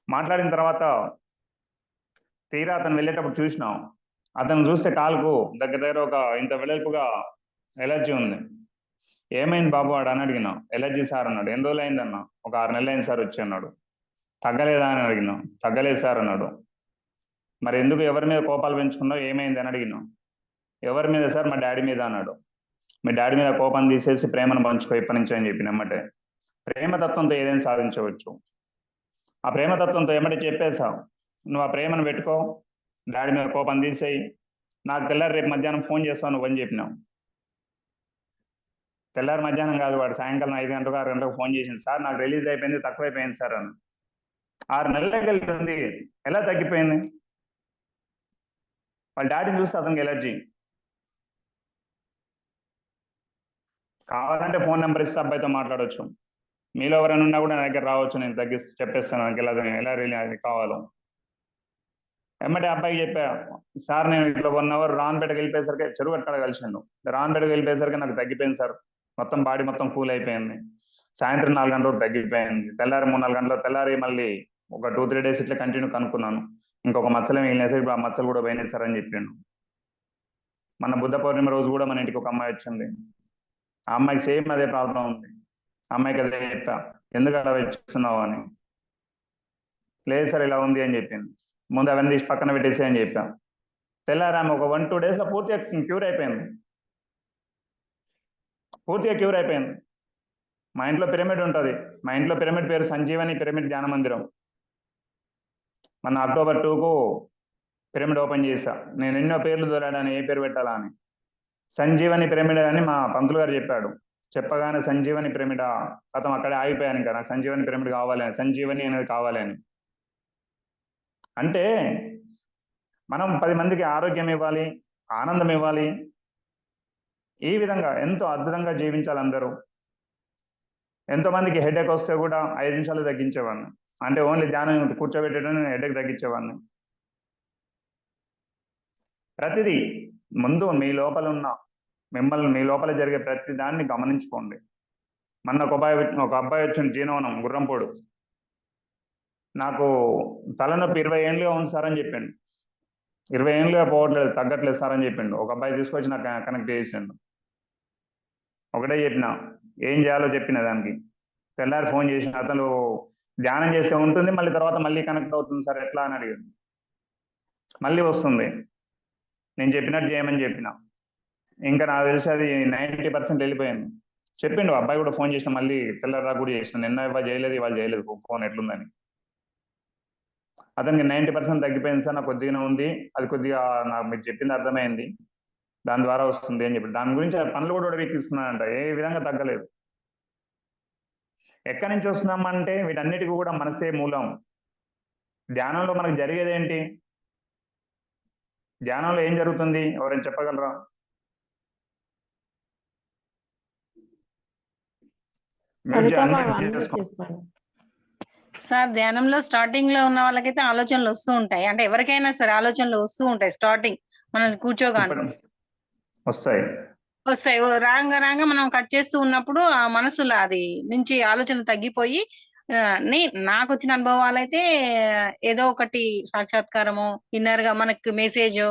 మాట్లాడిన తర్వాత తీరా అతను వెళ్ళేటప్పుడు చూసినాం. అతను చూస్తే కాలుకు దగ్గర దగ్గర ఒక ఇంత వెడల్పుగా ఎలర్జీ ఉంది. ఏమైంది బాబు వాడు అని అడిగినాం. ఎలర్జీ సార్ అన్నాడు. ఎన్ని రోజులు అయిందన్నా? ఒక 6 నెలలు అయింది సార్ వచ్చి అన్నాడు. తగ్గలేదా అని అడిగినాం. తగ్గలేదు సార్ అన్నాడు. మరి ఎందుకు, ఎవరి మీద కోపాలు పెంచుకున్నావు, ఏమైంది అని అడిగినాం. ఎవరి మీద సార్? మా డాడీ మీద అన్నాడు. మీ డాడీ మీద కోపం తీసేసి ప్రేమను పంచుకో ఇప్పటి నుంచి అని చెప్పిన ఎమ్మటే. ప్రేమతత్వంతో ఏదైనా సాధించవచ్చు. ఆ ప్రేమతత్వంతో ఎమ్మటే చెప్పేశావు, నువ్వు ఆ ప్రేమను పెట్టుకో, డాడీ మీద కోపం తీసేయి, నాకు తెల్లారి రేపు మధ్యాహ్నం ఫోన్ చేస్తావు నువ్వు అని చెప్పినావు. తెల్లారి మధ్యాహ్నం కాదు, వాడు సాయంకాలం 5 గంటలకు 6 గంటలకు ఫోన్ చేసింది, సార్ నాకు రిలీజ్ అయిపోయింది, తక్కువైపోయింది సార్ అని. 6 నెలలకు వెళ్తుంది, ఎలా తగ్గిపోయింది? వాళ్ళ డాడీని చూస్తే అతనికి ఎలర్జీ. కావాలంటే ఫోన్ నెంబర్ ఇస్తే అబ్బాయితో మాట్లాడవచ్చు. మీలో ఎవరైనా ఉన్నా కూడా నా దగ్గర రావచ్చు, నేను తగ్గిస్తే చెప్పేస్తాను నాకు ఎలా అది కావాలో. ఎమ్మటే అబ్బాయికి చెప్పా, సార్ నేను ఇట్లా 1 అవర్ రాన్పేటకి వెళ్ళిపోయేసరికి, చెరువు అక్కడ కలిసిండు, రాన్పేటకి వెళ్ళిపోయేసరికి నాకు తగ్గిపోయింది సార్, మొత్తం బాడీ మొత్తం కూల్ అయిపోయింది, సాయంత్రం 4 గంటలకు తగ్గిపోయింది, తెల్లారి 3-4 గంటలకు, తెల్లారి మళ్ళీ ఒక 2-3 డేస్ ఇట్లా కంటిన్యూ కనుక్కున్నాను, ఇంకొక మచ్చలు మిగిలినాయి సార్, ఇప్పుడు ఆ మచ్చలు కూడా పోయినాయి సార్ అని చెప్పిండు. మన బుద్ధ పౌర్ణమి రోజు కూడా మన ఇంటికి ఒక అమ్మాయి వచ్చింది, ఆ అమ్మాయికి సేమ్ అదే ప్రాబ్లం ఉంది. ఆ అమ్మాయికి అదే చెప్పా, ఎందుకు అలా వచ్చిస్తున్నావు అని. లేదు సార్ ఇలా ఉంది అని చెప్పింది. ముందు అవన్నీ తీసి పక్కన పెట్టేసి అని చెప్పాం. తెల్లారి ఆమె ఒక 1-2 డేస్లో పూర్తిగా క్యూర్ అయిపోయింది, పూర్తిగా క్యూర్ అయిపోయింది. మా ఇంట్లో పిరమిడ్ ఉంటుంది, మా ఇంట్లో పిరమిడ్ పేరు సంజీవని పిరమిడ్ ధ్యాన మందిరం. మన అక్టోబర్ 2కు పిరమిడ్ ఓపెన్ చేశా. నేను ఎన్నో పేర్లు దొరాడాను, ఏ పేరు పెట్టాలా అని. సంజీవని పిరమిడ్ అని మా పంతులు గారు చెప్పాడు. చెప్పగానే సంజీవని పిరమిడ్ కథం అక్కడే ఆగిపోయాను. ఇంకా నాకు సంజీవని పిరమిడ్ కావాలి అని, సంజీవని అనేది కావాలి అని. అంటే మనం 10 మందికి ఆరోగ్యం ఇవ్వాలి, ఆనందం ఇవ్వాలి, ఈ విధంగా ఎంతో అద్భుతంగా జీవించాలి అందరూ. ఎంతో మందికి హెడేక్ వస్తే కూడా 5 నిమిషాలు తగ్గించేవాడిని, అంటే ఓన్లీ ధ్యానం కూర్చోబెట్టడం హెడేక్ తగ్గించేవాడిని. ప్రతిదీ ముందు మీ లోపల ఉన్న మిమ్మల్ని, మీ లోపల జరిగే ప్రతి దాన్ని గమనించుకోండి. మొన్న ఒక అబ్బాయి వచ్చిన జీనవనం గుర్రంపోడు, నాకు తలనొప్పి 20 ఏళ్ళుగా ఉంది సార్ అని చెప్పిండు. 20 ఏళ్ళుగా పోవట్లేదు, తగ్గట్లేదు సార్ అని చెప్పిండు. ఒక అబ్బాయి తీసుకొచ్చి నాకు కనెక్ట్ చేసిండు. ఒకటే చెప్పిన, ఏం చేయాలో చెప్పిన దానికి. తెల్లారి ఫోన్ చేసిన, అతను ధ్యానం చేస్తే ఉంటుంది, మళ్ళీ తర్వాత మళ్ళీ కనెక్ట్ అవుతుంది సార్ ఎట్లా అని అడిగాడు. మళ్ళీ వస్తుంది, నేను చెప్పినట్టు చేయమని చెప్పిన. ఇంకా నాకు తెలిసి అది 90% వెళ్ళిపోయింది. చెప్పిండు అబ్బాయి కూడా, ఫోన్ చేసిన మళ్ళీ తెల్లారా కూడా చేసిన, నిన్న ఇవాళ చేయలేదు, ఇవాళ చేయలేదు ఫోన్ ఎట్లుందని. అతనికి 90% తగ్గిపోయింది సార్, నాకు కొద్దిగానే ఉంది, అది కొద్దిగా నాకు మీరు చెప్పింది అర్థమైంది, దాని ద్వారా వస్తుంది అని చెప్పి. దాని గురించి పనులు కూడా వెక్కిస్తున్నానంట, ఏ విధంగా తగ్గలేదు. ఎక్కడి నుంచి వస్తున్నామంటే వీటన్నిటికీ కూడా మనసే మూలం. ధ్యానంలో మనకు జరిగేది ఏంటి? ధ్యానంలో ఏం జరుగుతుంది, ఎవరైనా చెప్పగలరా? సార్ ధ్యానంలో స్టార్టింగ్ లో ఉన్న వాళ్ళకైతే ఆలోచనలు వస్తూ ఉంటాయి, అంటే ఎవరికైనా సరే ఆలోచనలు వస్తూ ఉంటాయి. స్టార్టింగ్ మనం కూర్చోగానే వస్తాయి. రాంగా మనం కట్ చేస్తూ ఉన్నప్పుడు ఆ మనసులో అది నుంచి ఆలోచనలు తగ్గిపోయి, నాకు వచ్చిన అనుభవాలు అయితే ఏదో ఒకటి సాక్షాత్కారము, ఇన్నర్ గా మనకు మెసేజ్,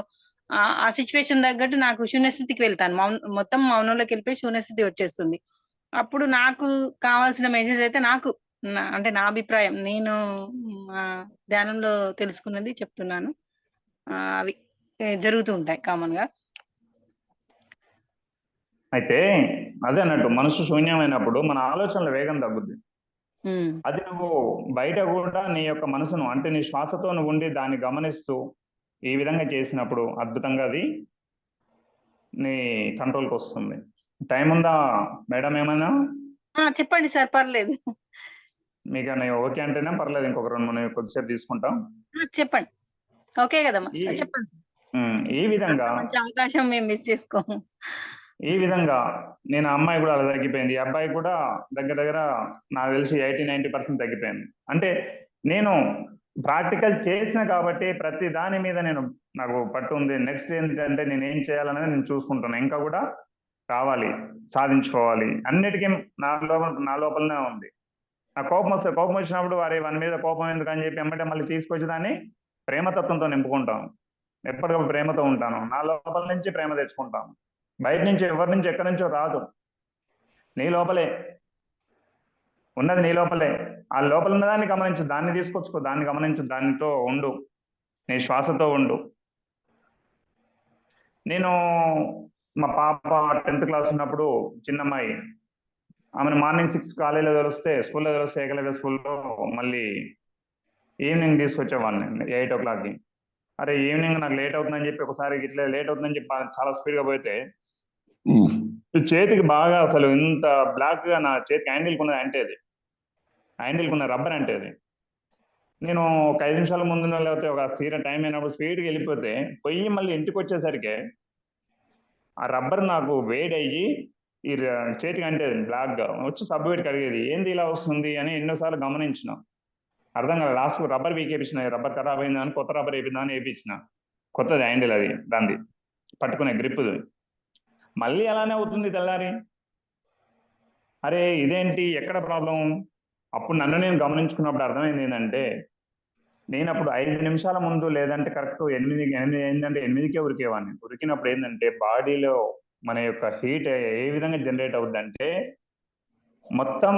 ఆ సిచ్యువేషన్ తగ్గట్టు నాకు శూన్యస్థితికి వెళ్తాను. మొత్తం మౌనంలోకి వెళ్ళిపోయి శూన్యస్థితి వచ్చేస్తుంది. అప్పుడు నాకు కావాల్సిన మెసేజ్ అయితే నాకు అంటే నా అభిప్రాయం, నేను ధ్యానంలో తెలుసుకున్నది చెప్తున్నాను. అవి జరుగుతూ ఉంటాయి కామన్ గా. అయితే అదే అన్నట్టు, మనసు శూన్యమైనప్పుడు మన ఆలోచనల వేగం తగ్గుద్ది. అది నువ్వు బయట కూడా నీ యొక్క మనసును, అంటే నీ శ్వాసతో నువ్వు ఉండి దాన్ని గమనిస్తూ ఈ విధంగా చేసినప్పుడు అద్భుతంగా అది నీ కంట్రోల్కి వస్తుంది. టైం ఉందా మేడం? ఏమైనా చెప్పండి సార్, పర్లేదు. మీకు ఓకే అంటేనే పర్లేదు, ఇంకొక 2-3 కొద్దిసేపు తీసుకుంటాం. చెప్పండి. ఓకే కదా, చెప్పండి. ఈ విధంగా మంచి అవకాశం మేము మిస్ చేసుకోము. ఈ విధంగా నేను అమ్మాయి కూడా అలా తగ్గిపోయింది, ఈ అబ్బాయి కూడా దగ్గర నాకు తెలిసి 80-90% తగ్గిపోయింది. అంటే నేను ప్రాక్టికల్ చేసిన కాబట్టి ప్రతి దాని మీద నాకు పట్టు ఉంది. నెక్స్ట్ ఏంటంటే నేను ఏం చేయాలనేది నేను చూసుకుంటున్నాను. ఇంకా కూడా కావాలి, సాధించుకోవాలి, అన్నిటికీ నా లోపలనే ఉంది. నా కోపం వచ్చినప్పుడు వారి మీద కోపం ఎందుకు అని చెప్పి ఎమ్మటే మళ్ళీ తీసుకొచ్చి దాన్ని ప్రేమతత్వంతో నింపుకుంటాను. ఎప్పటికప్పుడు ప్రేమతో ఉంటాను, నా లోపల నుంచి ప్రేమ తెచ్చుకుంటాను. బయట నుంచి ఎవరి నుంచి ఎక్కడి నుంచో రాదు, నీ లోపలే ఉన్నది, నీ లోపలే. ఆ లోపల ఉన్నదాన్ని గమనించు, దాన్ని తీసుకొచ్చుకో, దాన్ని గమనించు, దానితో ఉండు, నీ శ్వాసతో ఉండు. నేను మా పాప 10th క్లాస్ ఉన్నప్పుడు చిన్నమ్మాయి, ఆమెను మార్నింగ్ 6 కాలేజీలో తెలిస్తే స్కూల్లో తెలిస్తే ఏకలవ్య స్కూల్లో మళ్ళీ ఈవినింగ్ తీసుకొచ్చేవాడిని 8 o'clockకి. అరే ఈవినింగ్ నాకు లేట్ అవుతుందని చెప్పి ఒకసారి ఇట్లా లేట్ అవుతుందని చెప్పి చాలా స్పీడ్గా పోతే ఈ చేతికి బాగా అసలు ఇంత బ్లాక్ గా నా చేతికి హ్యాండిల్ ఉన్నది అంటే అది హ్యాండిల్ ఉన్న రబ్బర్ అంటే అది. నేను ఒక 5 నిమిషాల ముందు లేకపోతే ఒక టైం అయినప్పుడు స్పీడ్కి వెళ్ళిపోతే పోయి మళ్ళీ ఇంటికి వచ్చేసరికి ఆ రబ్బర్ నాకు వేడయ్యి ఈ చేతికి అంటే బ్లాక్ గా వచ్చి సబ్బు పెట్టి కడిగేది. ఏంది ఇలా వస్తుంది అని ఎన్నోసార్లు గమనించిన. అర్థం కాదు. లాస్ట్ రబ్బర్ వేయించిన, రబ్బర్ ఖరాబ్ అయిందని కొత్త రబ్బర్ వేయిందని వేయించిన. కొత్తది హ్యాండిల్ అది దాన్ని పట్టుకునే గ్రిప్. మళ్ళీ అలానే అవుతుంది తెల్లారి. అరే ఇదేంటి, ఎక్కడ ప్రాబ్లం? అప్పుడు నన్ను నేను గమనించుకున్నప్పుడు అర్థమైంది ఏంటంటే, నేను అప్పుడు 5 నిమిషాల ముందు లేదంటే కరెక్ట్ 8 ఏంటంటే 8కే ఉరికేవాడిని. ఉరికినప్పుడు ఏంటంటే బాడీలో మన యొక్క హీట్ ఏ విధంగా జనరేట్ అవుతుందంటే మొత్తం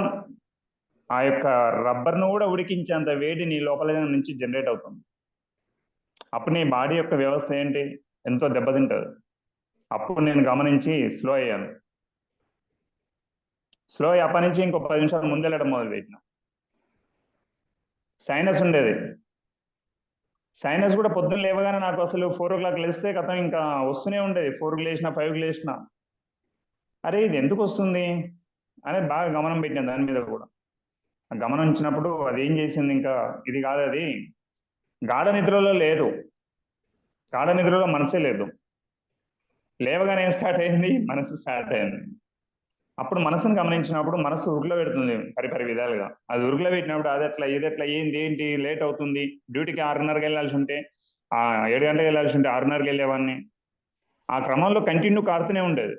ఆ యొక్క రబ్బర్ను కూడా ఉడికించేంత వేడి నీ లోపల నుంచి జనరేట్ అవుతుంది. అప్పుడు నీ బాడీ యొక్క వ్యవస్థ ఏంటి, ఎంతో దెబ్బతింటది. అప్పుడు నేను గమనించి స్లో అయ్యాను. స్లో అయ్యి అప్పటి నుంచి ఇంకో 10 నిమిషాలు ముందెళ్ళడం మొదలుపెట్టిన. సైనస్ ఉండేది. సైనస్ కూడా పొద్దున్న లేవగానే నాకు అసలు 4 o'clock లేస్తే కథ ఇంకా వస్తూనే ఉండేది. 4కి లేచిన 5కి లేచిన. అరే ఇది ఎందుకు వస్తుంది అనేది బాగా గమనం పెట్టాను దాని మీద కూడా. గమనించినప్పుడు అది ఏం చేసింది, ఇంకా ఇది కాదు, అది గాఢ నిద్రలో లేదు, గాఢ నిద్రలో మనసే లేదు. లేవగానే ఏం స్టార్ట్ అయింది, మనసు స్టార్ట్ అయింది. అప్పుడు మనసును గమనించినప్పుడు మనసు ఉరుకులో పెడుతుంది పరిపరి విధాలుగా. అది ఉరుకులో పెట్టినప్పుడు అది ఎట్లా ఇది ఎట్లా ఏంటి లేట్ అవుతుంది. డ్యూటీకి 6:30కి వెళ్ళాల్సి ఉంటే 7 గంటలకు వెళ్ళాల్సి ఉంటే 6:30కి వెళ్ళేవాడిని. ఆ క్రమంలో కంటిన్యూ కారుతూనే ఉండేది.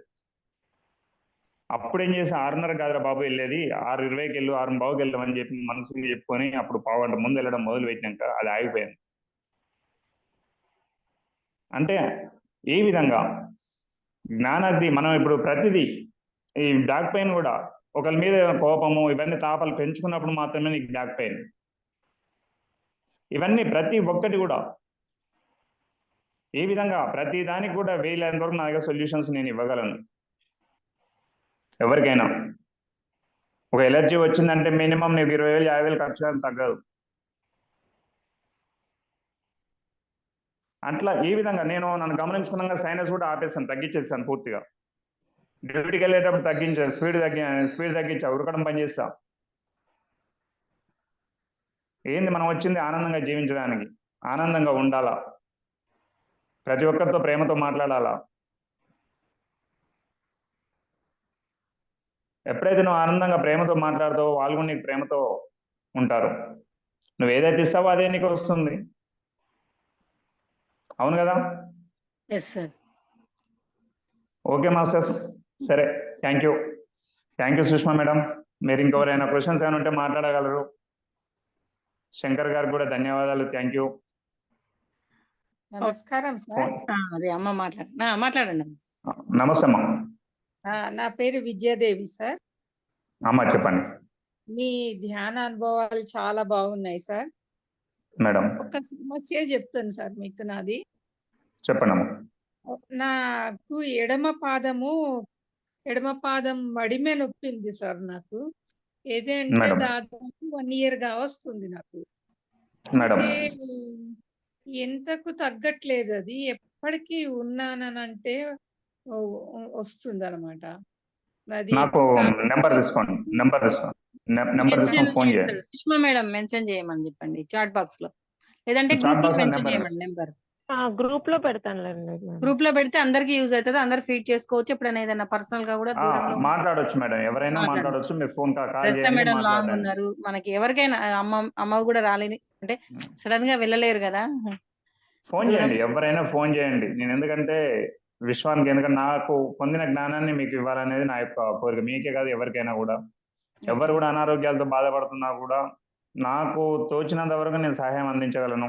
అప్పుడు ఏం చేసి 6:30 కాదురా బాబు వెళ్ళేది, 6:20కి వెళ్ళు, 6:15కి వెళ్ళమని చెప్పి మనసుకి చెప్పుకొని అప్పుడు పావుగంట ముందు వెళ్ళడం మొదలు పెట్టినాక అది ఆగిపోయింది. అంటే ఏ విధంగా జ్ఞానాది మనం ఇప్పుడు ప్రతిదీ ఈ బ్యాక్ పెయిన్ కూడా ఒకరి మీద కోపము ఇవన్నీ తాపాలు పెంచుకున్నప్పుడు మాత్రమే నీకు బ్యాక్ పెయిన్. ఇవన్నీ ప్రతి ఒక్కటి కూడా ఏ విధంగా ప్రతి దానికి కూడా వేయలేని వరకు నా దగ్గర సొల్యూషన్స్ నేను ఇవ్వగలను ఎవరికైనా. ఒక ఎలర్జీ వచ్చిందంటే మినిమం నీకు 20,000 50,000 ఖర్చు తగ్గదు. అట్లా ఈ విధంగా నేను నన్ను గమనించుకున్నాక సైనస్ కూడా ఆపేస్తాను, తగ్గించేస్తాను పూర్తిగా. డ్యూటీకి వెళ్ళేటప్పుడు తగ్గించాను, స్పీడ్ తగ్గించా, ఉరకడం పని చేస్తా. ఏంది, మనం వచ్చింది ఆనందంగా జీవించడానికి, ఆనందంగా ఉండాలా, ప్రతి ఒక్కరితో ప్రేమతో మాట్లాడాలా. ఎప్పుడైతే నువ్వు ఆనందంగా ప్రేమతో మాట్లాడుతావో వాళ్ళు కూడా నీకు ప్రేమతో ఉంటారు. నువ్వు ఏదైతే ఇస్తావో అదే నీకు వస్తుంది. అవును కదా? Yes sir. ఓకే మాస్టర్స్, సరే, థ్యాంక్ యూ సుష్మా మేడం. మీరు ఇంకెవరైనా క్వశ్చన్స్ ఏమైనా ఉంటే మాట్లాడగలరు. శంకర్ గారికి కూడా ధన్యవాదాలు, థ్యాంక్ యూ. నమస్కారం సార్. అదే అమ్మ మాట్లాడండి. నమస్తే అమ్మా. నా పేరు విద్యాదేవి సార్. అమ్మా చెప్పండి. మీ ధ్యాన అనుభవాలు చాలా బాగున్నాయి సార్. మేడం ఒక సమస్య చెప్తాను సార్ మీకు. నాది చెప్పండి అమ్మా. నాకు ఎడమ పాదం మడిమే నొప్పింది సార్. నాకు ఏదంటే మేడం. దాదాపు 1 year గా వస్తుంది నాకు. మేడం అయితే ఎంతకు తగ్గట్లేదు. అది ఎప్పటికీ ఉన్నానంటే వస్తుంది అనమాట. అది నాకు నెంబర్ తీసుకోండి, నెంబర్ తీసుకొని ఫోన్ చేయండి. సుష్మా మేడం మెన్షన్ చేయమని చెప్పండి చాట్ బాక్స్ లో, లేదంటే చాట్ గ్రూప్ లో బాక్స్ లో మెన్షన్ నెంబర్ చేయమని నెంబర్. గ్రూప్ లో పెడతానులేండి. గ్రూప్ లో పెడితే అందరికి యూజ్ అవుతుంది, అందరు ఫీడ్ చేసుకోవచ్చు. ఎప్పుడైనా ఏదైనా పర్సనల్ గా కూడా దూరంలో మాట్లాడొచ్చు మేడం, ఎవరైనా మాట్లాడొచ్చు. మీరు ఫోన్ కాల్ రస్తా చేయండి, మేడం లాంగ్ మాట్లాడండి. ఉన్నారు, మనకి ఎవరికైనా అమ్మ కూడా రాలేని అంటే సడన్ గా వెళ్ళలేరు కదా. ఫోన్ చేయండి, ఎవరైనా ఫోన్ చేయండి. నేను ఎందుకంటే విశ్వానికి, ఎందుకంటే నాకు పొందిన జ్ఞానాన్ని మీకు ఇవ్వాలనేది నా యొక్క కోరిక. మీకే కాదు ఎవరికైనా కూడా. ఎవరు కూడా అనారోగ్యాలతో బాధపడుతున్నా కూడా నాకు తోచినంత వరకు నేను సహాయం అందించగలను.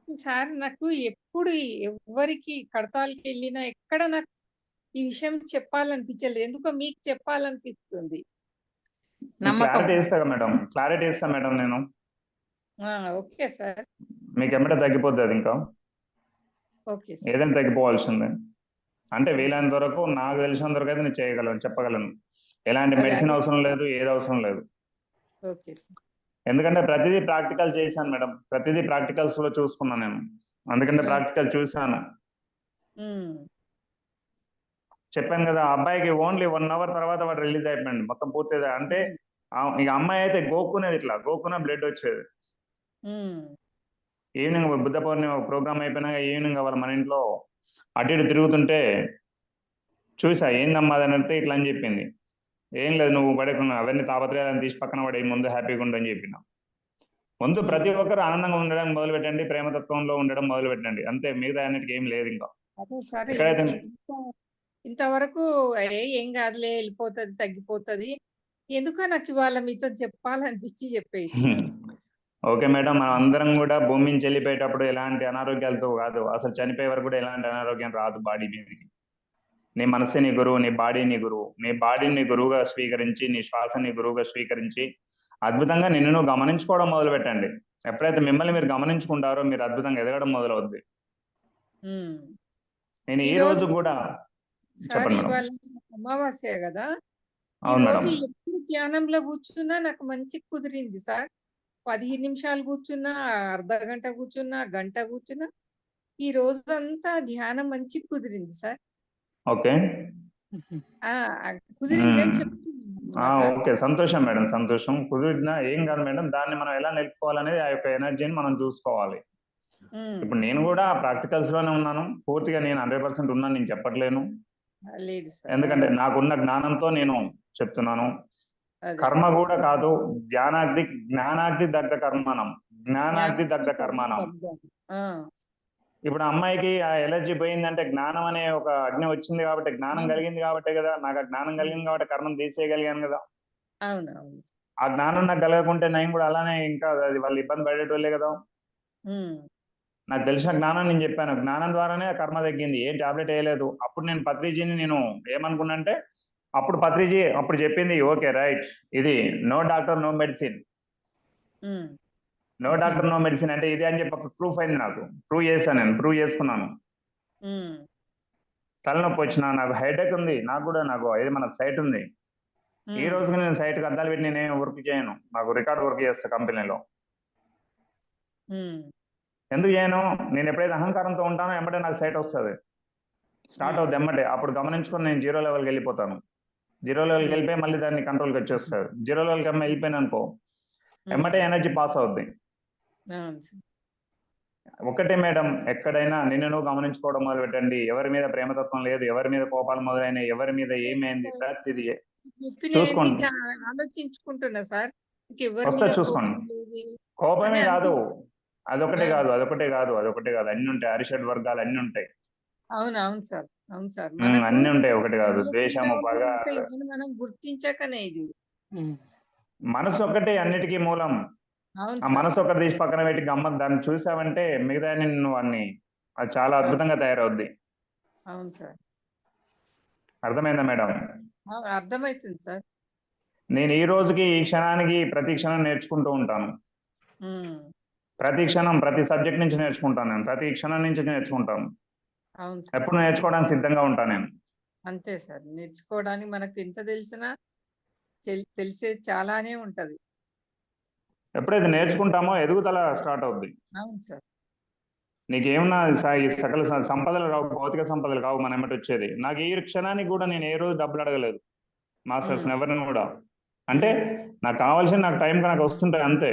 సార్ నాకు ఎప్పుడు ఎవరికి కడతాలకి వెళ్ళినా ఎక్కడ నాకు ఈ విషయం చెప్పాలనిపించలేదు. ఎందుకో మీకు చెప్పాలనిపిస్తుంది. క్లారిటీ ఇస్తా మేడం, క్లారిటీ ఇస్తా మేడం నేను. Okay sir. మీకు ఎమ్మటే తగ్గిపోద్ది అది. ఇంకా ఓకే సార్. ఏదైనా తగ్గిపోవాల్సిందే. అంటే వీలైనంత వరకు నాకు తెలిసినంత వరకు అయితే నేను చేయగలను, చెప్పగలను. ఎలాంటి అదే మెడిసిన్ అదే అవసరం లేదు, ఏది అవసరం లేదు. Okay sir. ఎందుకంటే ప్రతిదీ ప్రాక్టికల్ చేశాను మేడం, ప్రతిదీ ప్రాక్టికల్స్ లో చూసుకున్నాను నేను. అందుకంటే ప్రాక్టికల్ చూశాను. ఉమ్, చెప్పాను కదా, ఆ అబ్బాయికి ఓన్లీ 1 అవర్ తర్వాత వాడు రిలీజ్ అయిపోయింది మొత్తం పూర్తిగా. అంటే ఇక అమ్మాయి అయితే గోక్కునేది, ఇట్లా గోక్కున బ్లడ్ వచ్చేది. ఉమ్, ఈవినింగ్ బుద్ధ పౌర్ణిమ ప్రోగ్రామ్ అయిపోయినాక ఈవినింగ్ వాళ్ళ మన ఇంట్లో అటు ఇటు తిరుగుతుంటే చూసా, ఏందమ్మా అని అంటే ఇట్లా అని చెప్పింది. ఏం లేదు, నువ్వు పడేకున్నా అవన్నీ తాపత్రయాలను తీసి పక్కన పడే, ముందు హ్యాపీగా ఉండు అని చెప్పిన. ముందు ప్రతి ఉమ్. ఒక్కరు ఆనందంగా ఉండడం మొదలు పెట్టండి, ప్రేమతత్వంలో ఉండడం మొదలు పెట్టండి, అంతే. మిగతా అన్నిటికీ ఏం లేదు ఇంకా. అదే సార్ ఎక్కడైతే ఇంతవరకు ఏం కాదులే వెళ్ళిపోతుంది తగ్గిపోతుంది ఎందుకో నాకు ఇవాళ మీతో చెప్పాలనిపించి చెప్పేస్తున్నాను. ఓకే మేడం, మనం అందరం కూడా భూమి నుంచి వెళ్ళిపోయేటప్పుడు ఎలాంటి అనారోగ్యాలతో కాదు, అసలు చనిపోయే వరకు కూడా ఎలాంటి అనారోగ్యం రాదు బాడీ మీదకి. నీ మనస్సే నీ గురువు, నీ బాడీ నీ గురువు. నీ బాడీని నీ గురువుగా స్వీకరించి, నీ శ్వాసని గురువుగా స్వీకరించి అద్భుతంగా నిన్ను నువ్వు గమనించుకోవడం మొదలు పెట్టండి. ఎప్పుడైతే మిమ్మల్ని మీరు గమనించుకుంటారో మీరు అద్భుతంగా ఎదగడం మొదలవుద్ది. ఉమ్. నేను ఈ ఈ రోజు రోజు కూడా సార్ చెప్పండి మేడం. ఇవాళ అమావాస్య కదా, ఈ అవును రోజు మేడం. ఎప్పుడు ధ్యానంలో కూర్చున్నా నాకు మంచి కుదిరింది సార్. 15 నిమిషాలు కూర్చున్నా, అర్ధ గంట కూర్చున్నా, గంట కూర్చున్నా, ఈ రోజు అంతా ధ్యానం మంచి కుదిరింది సార్. ఓకే. ఆ కుదిరింది అని చెప్తున్నాను అనమాట. ఓకే, సంతోషం మేడం, సంతోషం. కుదిరినా ఏం కాదు మేడం, దాన్ని మనం ఎలా నిలుపుకోవాలనేది ఆ యొక్క ఎనర్జీని మనం చూసుకోవాలి. ఇప్పుడు నేను కూడా ప్రాక్టికల్స్ లోనే ఉన్నాను, పూర్తిగా నేను 100% ఉన్నాను నేను చెప్పట్లేను. లేదు సార్. ఎందుకంటే నాకున్న జ్ఞానంతో నేను చెప్తున్నాను. అదే కర్మ కూడా కాదు, జ్ఞానాగ్ని దగ్ధ కర్మణం, జ్ఞానాగ్ని దగ్ధ కర్మణం. ఆ, ఇప్పుడు అమ్మాయికి ఆ ఎలర్జీ పోయిందంటే జ్ఞానం అనే ఒక అగ్ని వచ్చింది కాబట్టి, జ్ఞానం కలిగింది కాబట్టే కదా. నాకు ఆ జ్ఞానం కలిగింది కాబట్టి కర్మం తీసేయగలిగాను కదా. అవునవును. ఆ జ్ఞానం నాకు కలగకుంటే నేను కూడా అలానే ఇంకా అది వాళ్ళు ఇబ్బంది పడేటోళ్ళే కదా. ఉమ్, నాకు తెలిసిన జ్ఞానం నేను చెప్పాను, జ్ఞానం ద్వారానే ఆ కర్మ తగ్గింది, ఏం టాబ్లెట్ వేయలేదు. అప్పుడు నేను పత్రిజీని నేను ఏమనుకున్నా అంటే, అప్పుడు పత్రిజీ అప్పుడు చెప్పింది ఓకే రైట్, ఇది నో డాక్టర్ నో మెడిసిన్. ఉమ్, నో డాక్టర్ నో మెడిసిన్ అంటే ఇది అని చెప్పి అప్పుడు ప్రూఫ్ అయింది నాకు. ప్రూవ్ చేశాను, నేను ప్రూవ్ చేసుకున్నాను. ఉమ్, తలనొప్పి వచ్చిన, నాకు హెడేక్ ఉంది, నాకు కూడా నాకు ఏది మన సైట్ ఉంది. ఈ ఉమ్, రోజుకి నేను సైట్కి అద్దాలు పెట్టి నేను వర్క్ చేయను, నాకు రికార్డ్ వర్క్ చేస్తా కంపెనీలో. ఉమ్, ఎందుకు చేయను? నేను ఎప్పుడైతే అహంకారంతో ఉంటానో ఎమ్మటే నాకు సైట్ వస్తుంది, స్టార్ట్ అవుతుంది ఎమ్మటే. అప్పుడు గమనించుకొని నేను 0 లెవెల్కి వెళ్ళిపోతాను. 0 లెవెల్కి వెళ్ళిపోయి మళ్ళీ దాన్ని కంట్రోల్కి వచ్చేస్తుంది. 0 లెవెల్కి వెళ్ళిపోయాను అనుకో, ఎమ్మటే ఎనర్జీ పాస్ అవుద్ది. అవును సార్. ఒకటే మేడం, ఎక్కడైనా నిన్ను నువ్వు గమనించుకోవడం మొదలు పెట్టండి. ఎవరి మీద ప్రేమతత్వం లేదు, ఎవరి మీద కోపాలు మొదలైన, ఎవరి మీద ఏమైంది, ప్రతిదీ చెప్పిన చూసుకోండి. ఆలోచించుకుంటున్నా సార్. ఎవరి వస్తా మీద చూసుకోండి. కోపం లేదు అని కోపమే కాదు, అనిపిస్తుంది. అదొకటే ఆ, కాదు, అదొకటే కాదు, అదొకటే కాదు, అన్ని ఉంటాయి. అరిషడ్ వర్గాలు అన్ని ఉంటాయి. అవును అవును సార్. అవును సార్. మనకు అన్ని ఉంటాయి, ఒకటి కాదు. తెలియకుండా ద్వేషము, కూడా పగ. ఉంటాయి కానీ మనం గుర్తించకనే ఇది. మనసు ఒక్కటే అన్నిటికీ మూలం. అవును ఆ సార్. మనసు ఒకటి తీసి పక్కన పెట్టి గమ్మత్ దాన్ని చూసావంటే మిగతా నువ్వు అన్ని, అది చాలా అవును అద్భుతంగా తయారవుద్ది. అవును సార్. అర్థమైందా మేడం? అర్థమవుతుంది సార్. నేను ఈ రోజుకి ఈ క్షణానికి ప్రతి క్షణం నేర్చుకుంటూ ఉంటాను. ఉమ్, ప్రతి క్షణం ప్రతి సబ్జెక్ట్ నుంచి నేర్చుకుంటాను, నేను ప్రతి క్షణం నుంచి నేర్చుకుంటాను. అవును సార్. ఎప్పుడు నేర్చుకోవడానికి సిద్ధంగా ఉంటాను నేను. అంతే సార్. నేర్చుకోవడానికి మనకు ఎంత తెలిసినా తెలిసేది చాలానే ఉంటది. ఎప్పుడైతే నేర్చుకుంటామో ఎదుగుదల స్టార్ట్ అవుద్ది. అవును సార్. నీకేమన్నా ఈ సకల సంపదలు రావు, భౌతిక సంపదలు కావు మన ఎమ్మటి వచ్చేది. నాకు ఈ క్షణానికి కూడా నేను ఏ రోజు డబ్బులు అడగలేదు మాస్టర్స్ ఉమ్, ఎవరిని కూడా. అంటే ఉమ్, నాకు కావాల్సిన నాకు టైంకి నాకు వస్తుంటాయి అంతే.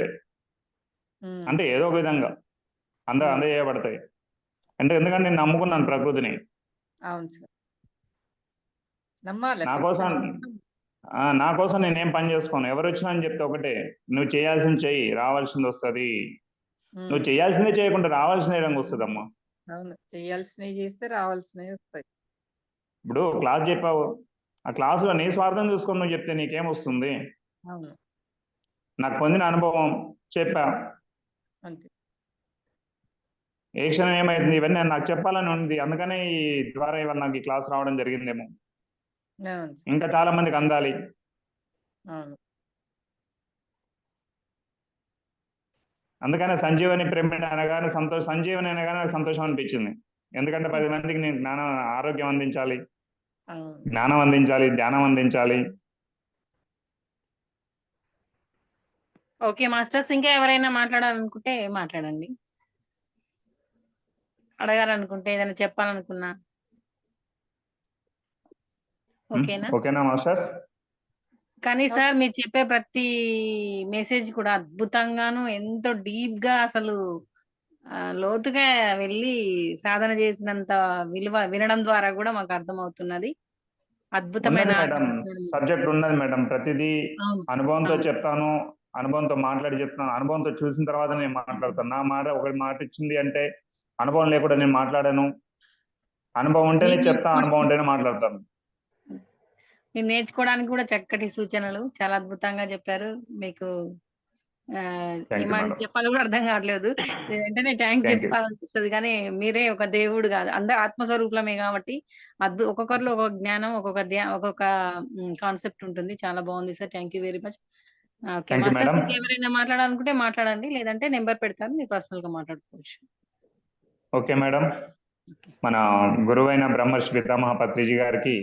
ఉమ్, అంటే ఏదో ఒక విధంగా ఉమ్. అందజేయబడతాయి. అంటే ఎందుకంటే నేను నమ్ముకున్నాను ప్రకృతిని. అవును సార్. నమ్మాలి నా ఫస్ట్. కోసం నా కోసం నేనేం పని చేసుకోను. ఎవరు వచ్చినా అని చెప్తే ఒకటే, నువ్వు చేయాల్సింది చెయ్యి, రావాల్సింది వస్తుంది. నువ్వు చేయాల్సిందే చేయకుండా రావాల్సిన రంగు వస్తుందమ్మా. అవును. చేయాల్సినవి చేస్తే రావాల్సినవి వస్తాయి. ఇప్పుడు క్లాస్ చెప్పావు, ఆ క్లాసులో నీ స్వార్థం చూసుకొని నువ్వు చెప్తే నీకేం వస్తుంది? అవును. నాకు పొందిన అనుభవం చెప్పా, అంతే. ఏ క్షణం ఏమైంది ఇవన్నీ నాకు చెప్పాలని ఉంది. అందుకనే ఈ ద్వారా ఇవాళ నాకు ఈ క్లాస్ రావడం జరిగిందేమో. అవును సార్. ఇంకా చాలా మందికి అందాలి. అవును. అందుకనే సంజీవని పిరమిడ్ అనగానే సంజీవని అనగానే నాకు సంతోషం అనిపించింది. ఎందుకంటే 10 మందికి నేను ఆరోగ్యం అందించాలి, అవును. జ్ఞానం అందించాలి, ధ్యానం అందించాలి. ఓకే మాస్టర్స్, ఇంకా ఎవరైనా మాట్లాడాలనుకుంటే మాట్లాడండి. అడగాలనుకుంటే, ఏదైనా చెప్పాలనుకున్నా. ఓకేనా? ఓకేనా మాస్టర్స్? కానీ సార్ మీరు చెప్పే ప్రతి మెసేజ్ కూడా అద్భుతంగాను, ఎంతో డీప్ గా అసలు లోతుగా వెళ్ళి సాధన చేసినంత విలువ వినడం ద్వారా కూడా మాకు అర్థమవుతున్నది. అద్భుతమైన ఉన్నది మేడం, ఆచరణ. సబ్జెక్ట్ ఉన్నది మేడం. ప్రతిదీ అవును, అనుభవంతో అవును. చెప్తాను, అనుభవంతో మాట్లాడి చెప్తాను, అనుభవంతో చూసిన తర్వాత నేను మాట్లాడతాను. నా మాట ఒకటి మాట ఇచ్చింది అంటే అనుభవం లేకుండా నేను మాట్లాడాను. అనుభవం ఉంటేనే మీరు చెప్తా, అనుభవం ఉంటేనే మాట్లాడతాను. మీరు నేర్చుకోవడానికి కూడా చక్కటి సూచనలు చాలా అద్భుతంగా చెప్పారు. మీకు థ్యాంక్ యూ ఏమని మేడం. చెప్పాలో కూడా అర్థం కావట్లేదు. వెంటనే థ్యాంక్స్ థ్యాంక్ యూ. చెప్పాలనిపిస్తుంది, కానీ మీరే ఒక దేవుడు కాదు, అందరు ఆత్మస్వరూపులమే కాబట్టి ఒక్కొక్కరిలో ఒక్కొక్క జ్ఞానం, ఒక్కొక్క కాన్సెప్ట్ ఉంటుంది. చాలా బాగుంది sir. Thank you very much. Okay thank you masters, madam. ఇంకెవరైనా మాట్లాడాలనుకుంటే మాట్లాడండి, లేదంటే నెంబర్ పెడతాను, మీరు పర్సనల్ గా మాట్లాడుకోవచ్చు. Okay madam. మన గురువైన బ్రహ్మర్షి పితామహ పత్రిజీ గారికి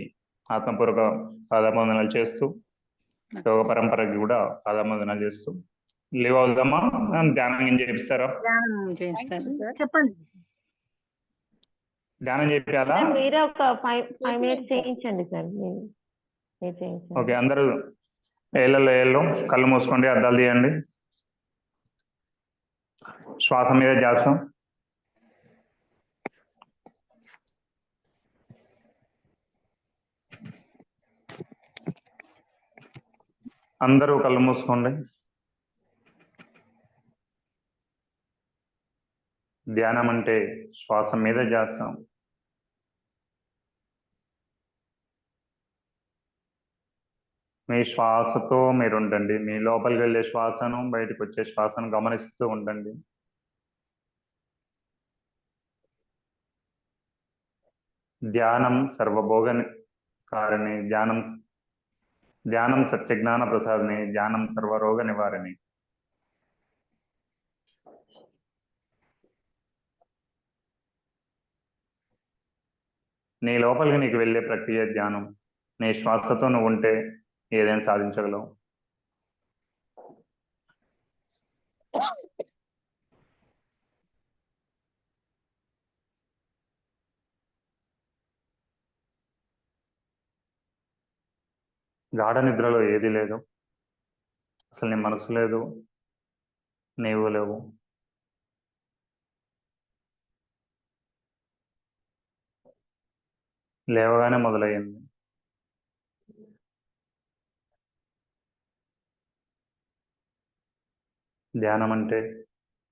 ఆత్మపూర్వక పాదవందనాలు చేస్తూ, యోగ పరంపరకి కూడా పాదవందనాలు చేస్తూ లీవ్ అవుదామా? ధ్యానం ఏం చేపిస్తారా? ధ్యానం చేస్తారు, సార్. చెప్పండి. ధ్యానం చేయాలా? సార్ మీరే ఒక 5 చేపియండి మినిట్స్ సార్. చేయించండి సార్. మీరు చేయించండి. ఓకే, అందరూ ఏళ్ళు కళ్ళు మూసుకోండి, అద్దాలు తీయండి. శ్వాస మీద ధ్యాస. అందరూ కళ్ళు మూసుకోండి. ధ్యానం అంటే శ్వాస మీద ధ్యాస. మీ శ్వాసతో మీరు ఉండండి. మీ లోపలికి వెళ్ళే శ్వాసను, బయటకు వచ్చే శ్వాసను గమనిస్తూ ఉండండి. ధ్యానం సర్వభోగ కారణి, ధ్యానం సత్యజ్ఞాన ప్రసాదని, ధ్యానం సర్వరోగ నివారణి. నీ లోపలికి నీకు వెళ్ళే ప్రక్రియ ధ్యానం. నీ శ్వాసతో నువ్వు ఉంటే ఏదైనా సాధించగలవు. గాఢ నిద్రలో ఏది లేదు. అసలు నీ మనసు లేదు, నీవు లేవు. లేవగానే మొదలయ్యింది. ధ్యానం అంటే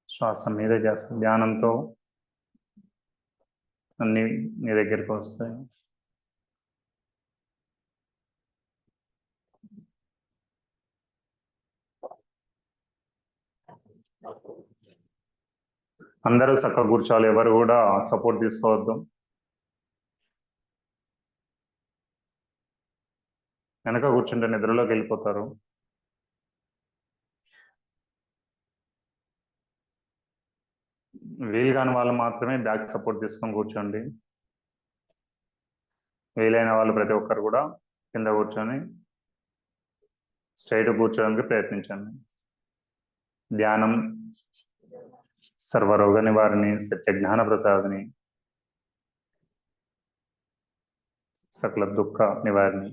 శ్వాస మీద చేస్తా. ధ్యానంతో అన్ని నీ దగ్గరికి వస్తాయి. అందరూ చక్కగా కూర్చోవాలి, ఎవరు కూడా సపోర్ట్ తీసుకోవద్దు. వెనక కూర్చుంటే నిద్రలోకి వెళ్ళిపోతారు. వీలు కాని వాళ్ళు మాత్రమే బ్యాక్ సపోర్ట్ తీసుకొని కూర్చోండి. వీలైన వాళ్ళు ప్రతి ఒక్కరు కూడా కింద కూర్చొని స్ట్రైట్ కూర్చోడానికి ప్రయత్నించండి. ధ్యానం సర్వరోగ నివారణి, సత్యజ్ఞాన ప్రసాదిని, సకల దుఃఖ నివారణి.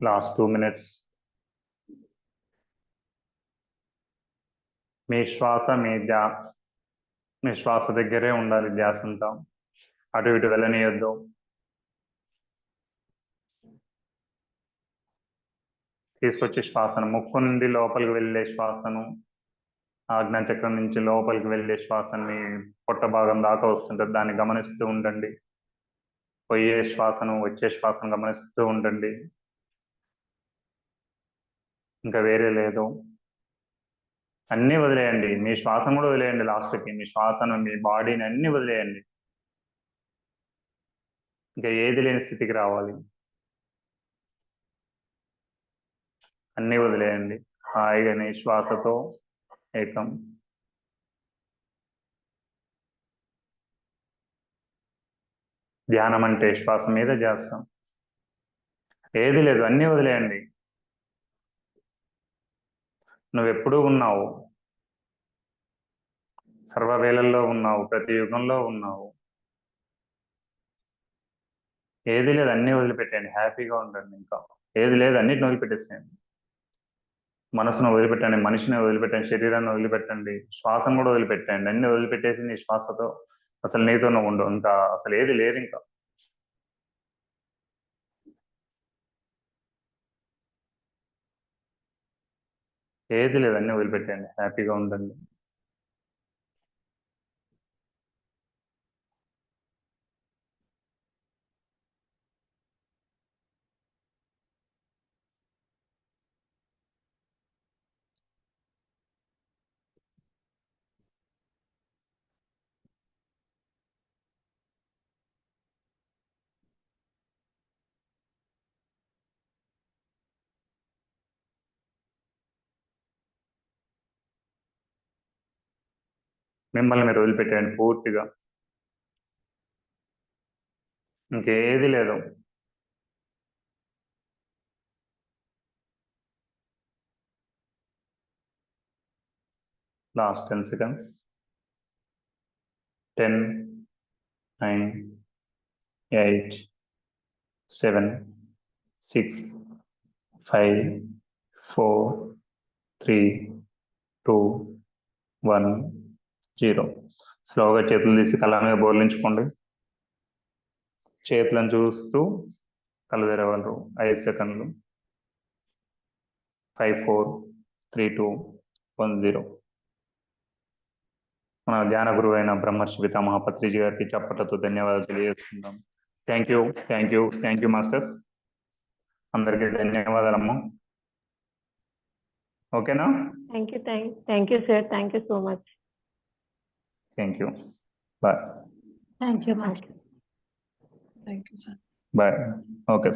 Last 2 minutes. మీ శ్వాస మీ శ్వాస దగ్గరే ఉండాలి ధ్యాస అంతా. అటు ఇటు వెళ్ళనీయొద్దు. తీసుకొచ్చి శ్వాసను ముక్కు నుండి లోపలికి వెళ్ళే శ్వాసను, ఆజ్ఞాచక్రం నుంచి లోపలికి వెళ్ళే శ్వాసని పొట్ట భాగం దాకా వస్తుంటుంది, దాన్ని గమనిస్తూ ఉండండి. పోయే శ్వాసను, వచ్చే శ్వాసను గమనిస్తూ ఉండండి. ఇంకా వేరే లేదు. అన్నీ వదిలేయండి. మీ శ్వాసను కూడా వదిలేయండి. లాస్ట్కి మీ శ్వాసను, మీ బాడీని అన్ని వదిలేయండి. ఇంకా ఏది లేని స్థితికి రావాలి. అన్నీ వదిలేయండి. హాయిగా నీ శ్వాసతో ఏకం. ధ్యానం అంటే శ్వాస మీద చేస్తాం. ఏది లేదు, అన్నీ వదిలేయండి. నువ్వెప్పుడూ ఉన్నావు, సర్వవేళల్లో ఉన్నావు, ప్రతి యుగంలో ఉన్నావు. ఏది లేదు, అన్నీ వదిలిపెట్టండి. హ్యాపీగా ఉండండి. ఇంకా ఏది లేదు, అన్నిటిని వదిలిపెట్టేసేయండి. మనసును వదిలిపెట్టండి, మనిషిని వదిలిపెట్టండి, శరీరాన్ని వదిలిపెట్టండి, శ్వాసను కూడా వదిలిపెట్టండి. అన్ని వదిలిపెట్టేసి నీ శ్వాసతో అసలు నీతో నువ్వు ఉండు. ఇంకా అసలు ఏది లేదు. ఇంకా ఏది లేదు, అన్ని వదిలిపెట్టండి. హ్యాపీగా ఉండండి. మిమ్మల్ని మీరు వదిలిపెట్టండి పూర్తిగా. ఇంకేది లేదు. Last 10 seconds. 10, 9, 8, 7, 6, 5, 4, 3, 2, 1, 0. స్లోగా చేతులు తీసి కళ్ళ మీద బోర్లించుకోండి. చేతులను చూస్తూ కళ్ళు తెరవగలరు. 5 సెకండ్లు. 5, 4, 3, 2, 1, 0. మన ధ్యాన గురువు అయిన బ్రహ్మర్షి పితామహ పత్రిజీ గారికి చప్పట్లతో ధన్యవాదాలు తెలియజేస్తున్నాం. Thank you master. అందరికీ ధన్యవాదాలమ్మా. ఓకేనా? Thank you sir. Thank you so much. Thank you. Bye. Thank you master. Thank you sir. Bye. Okay.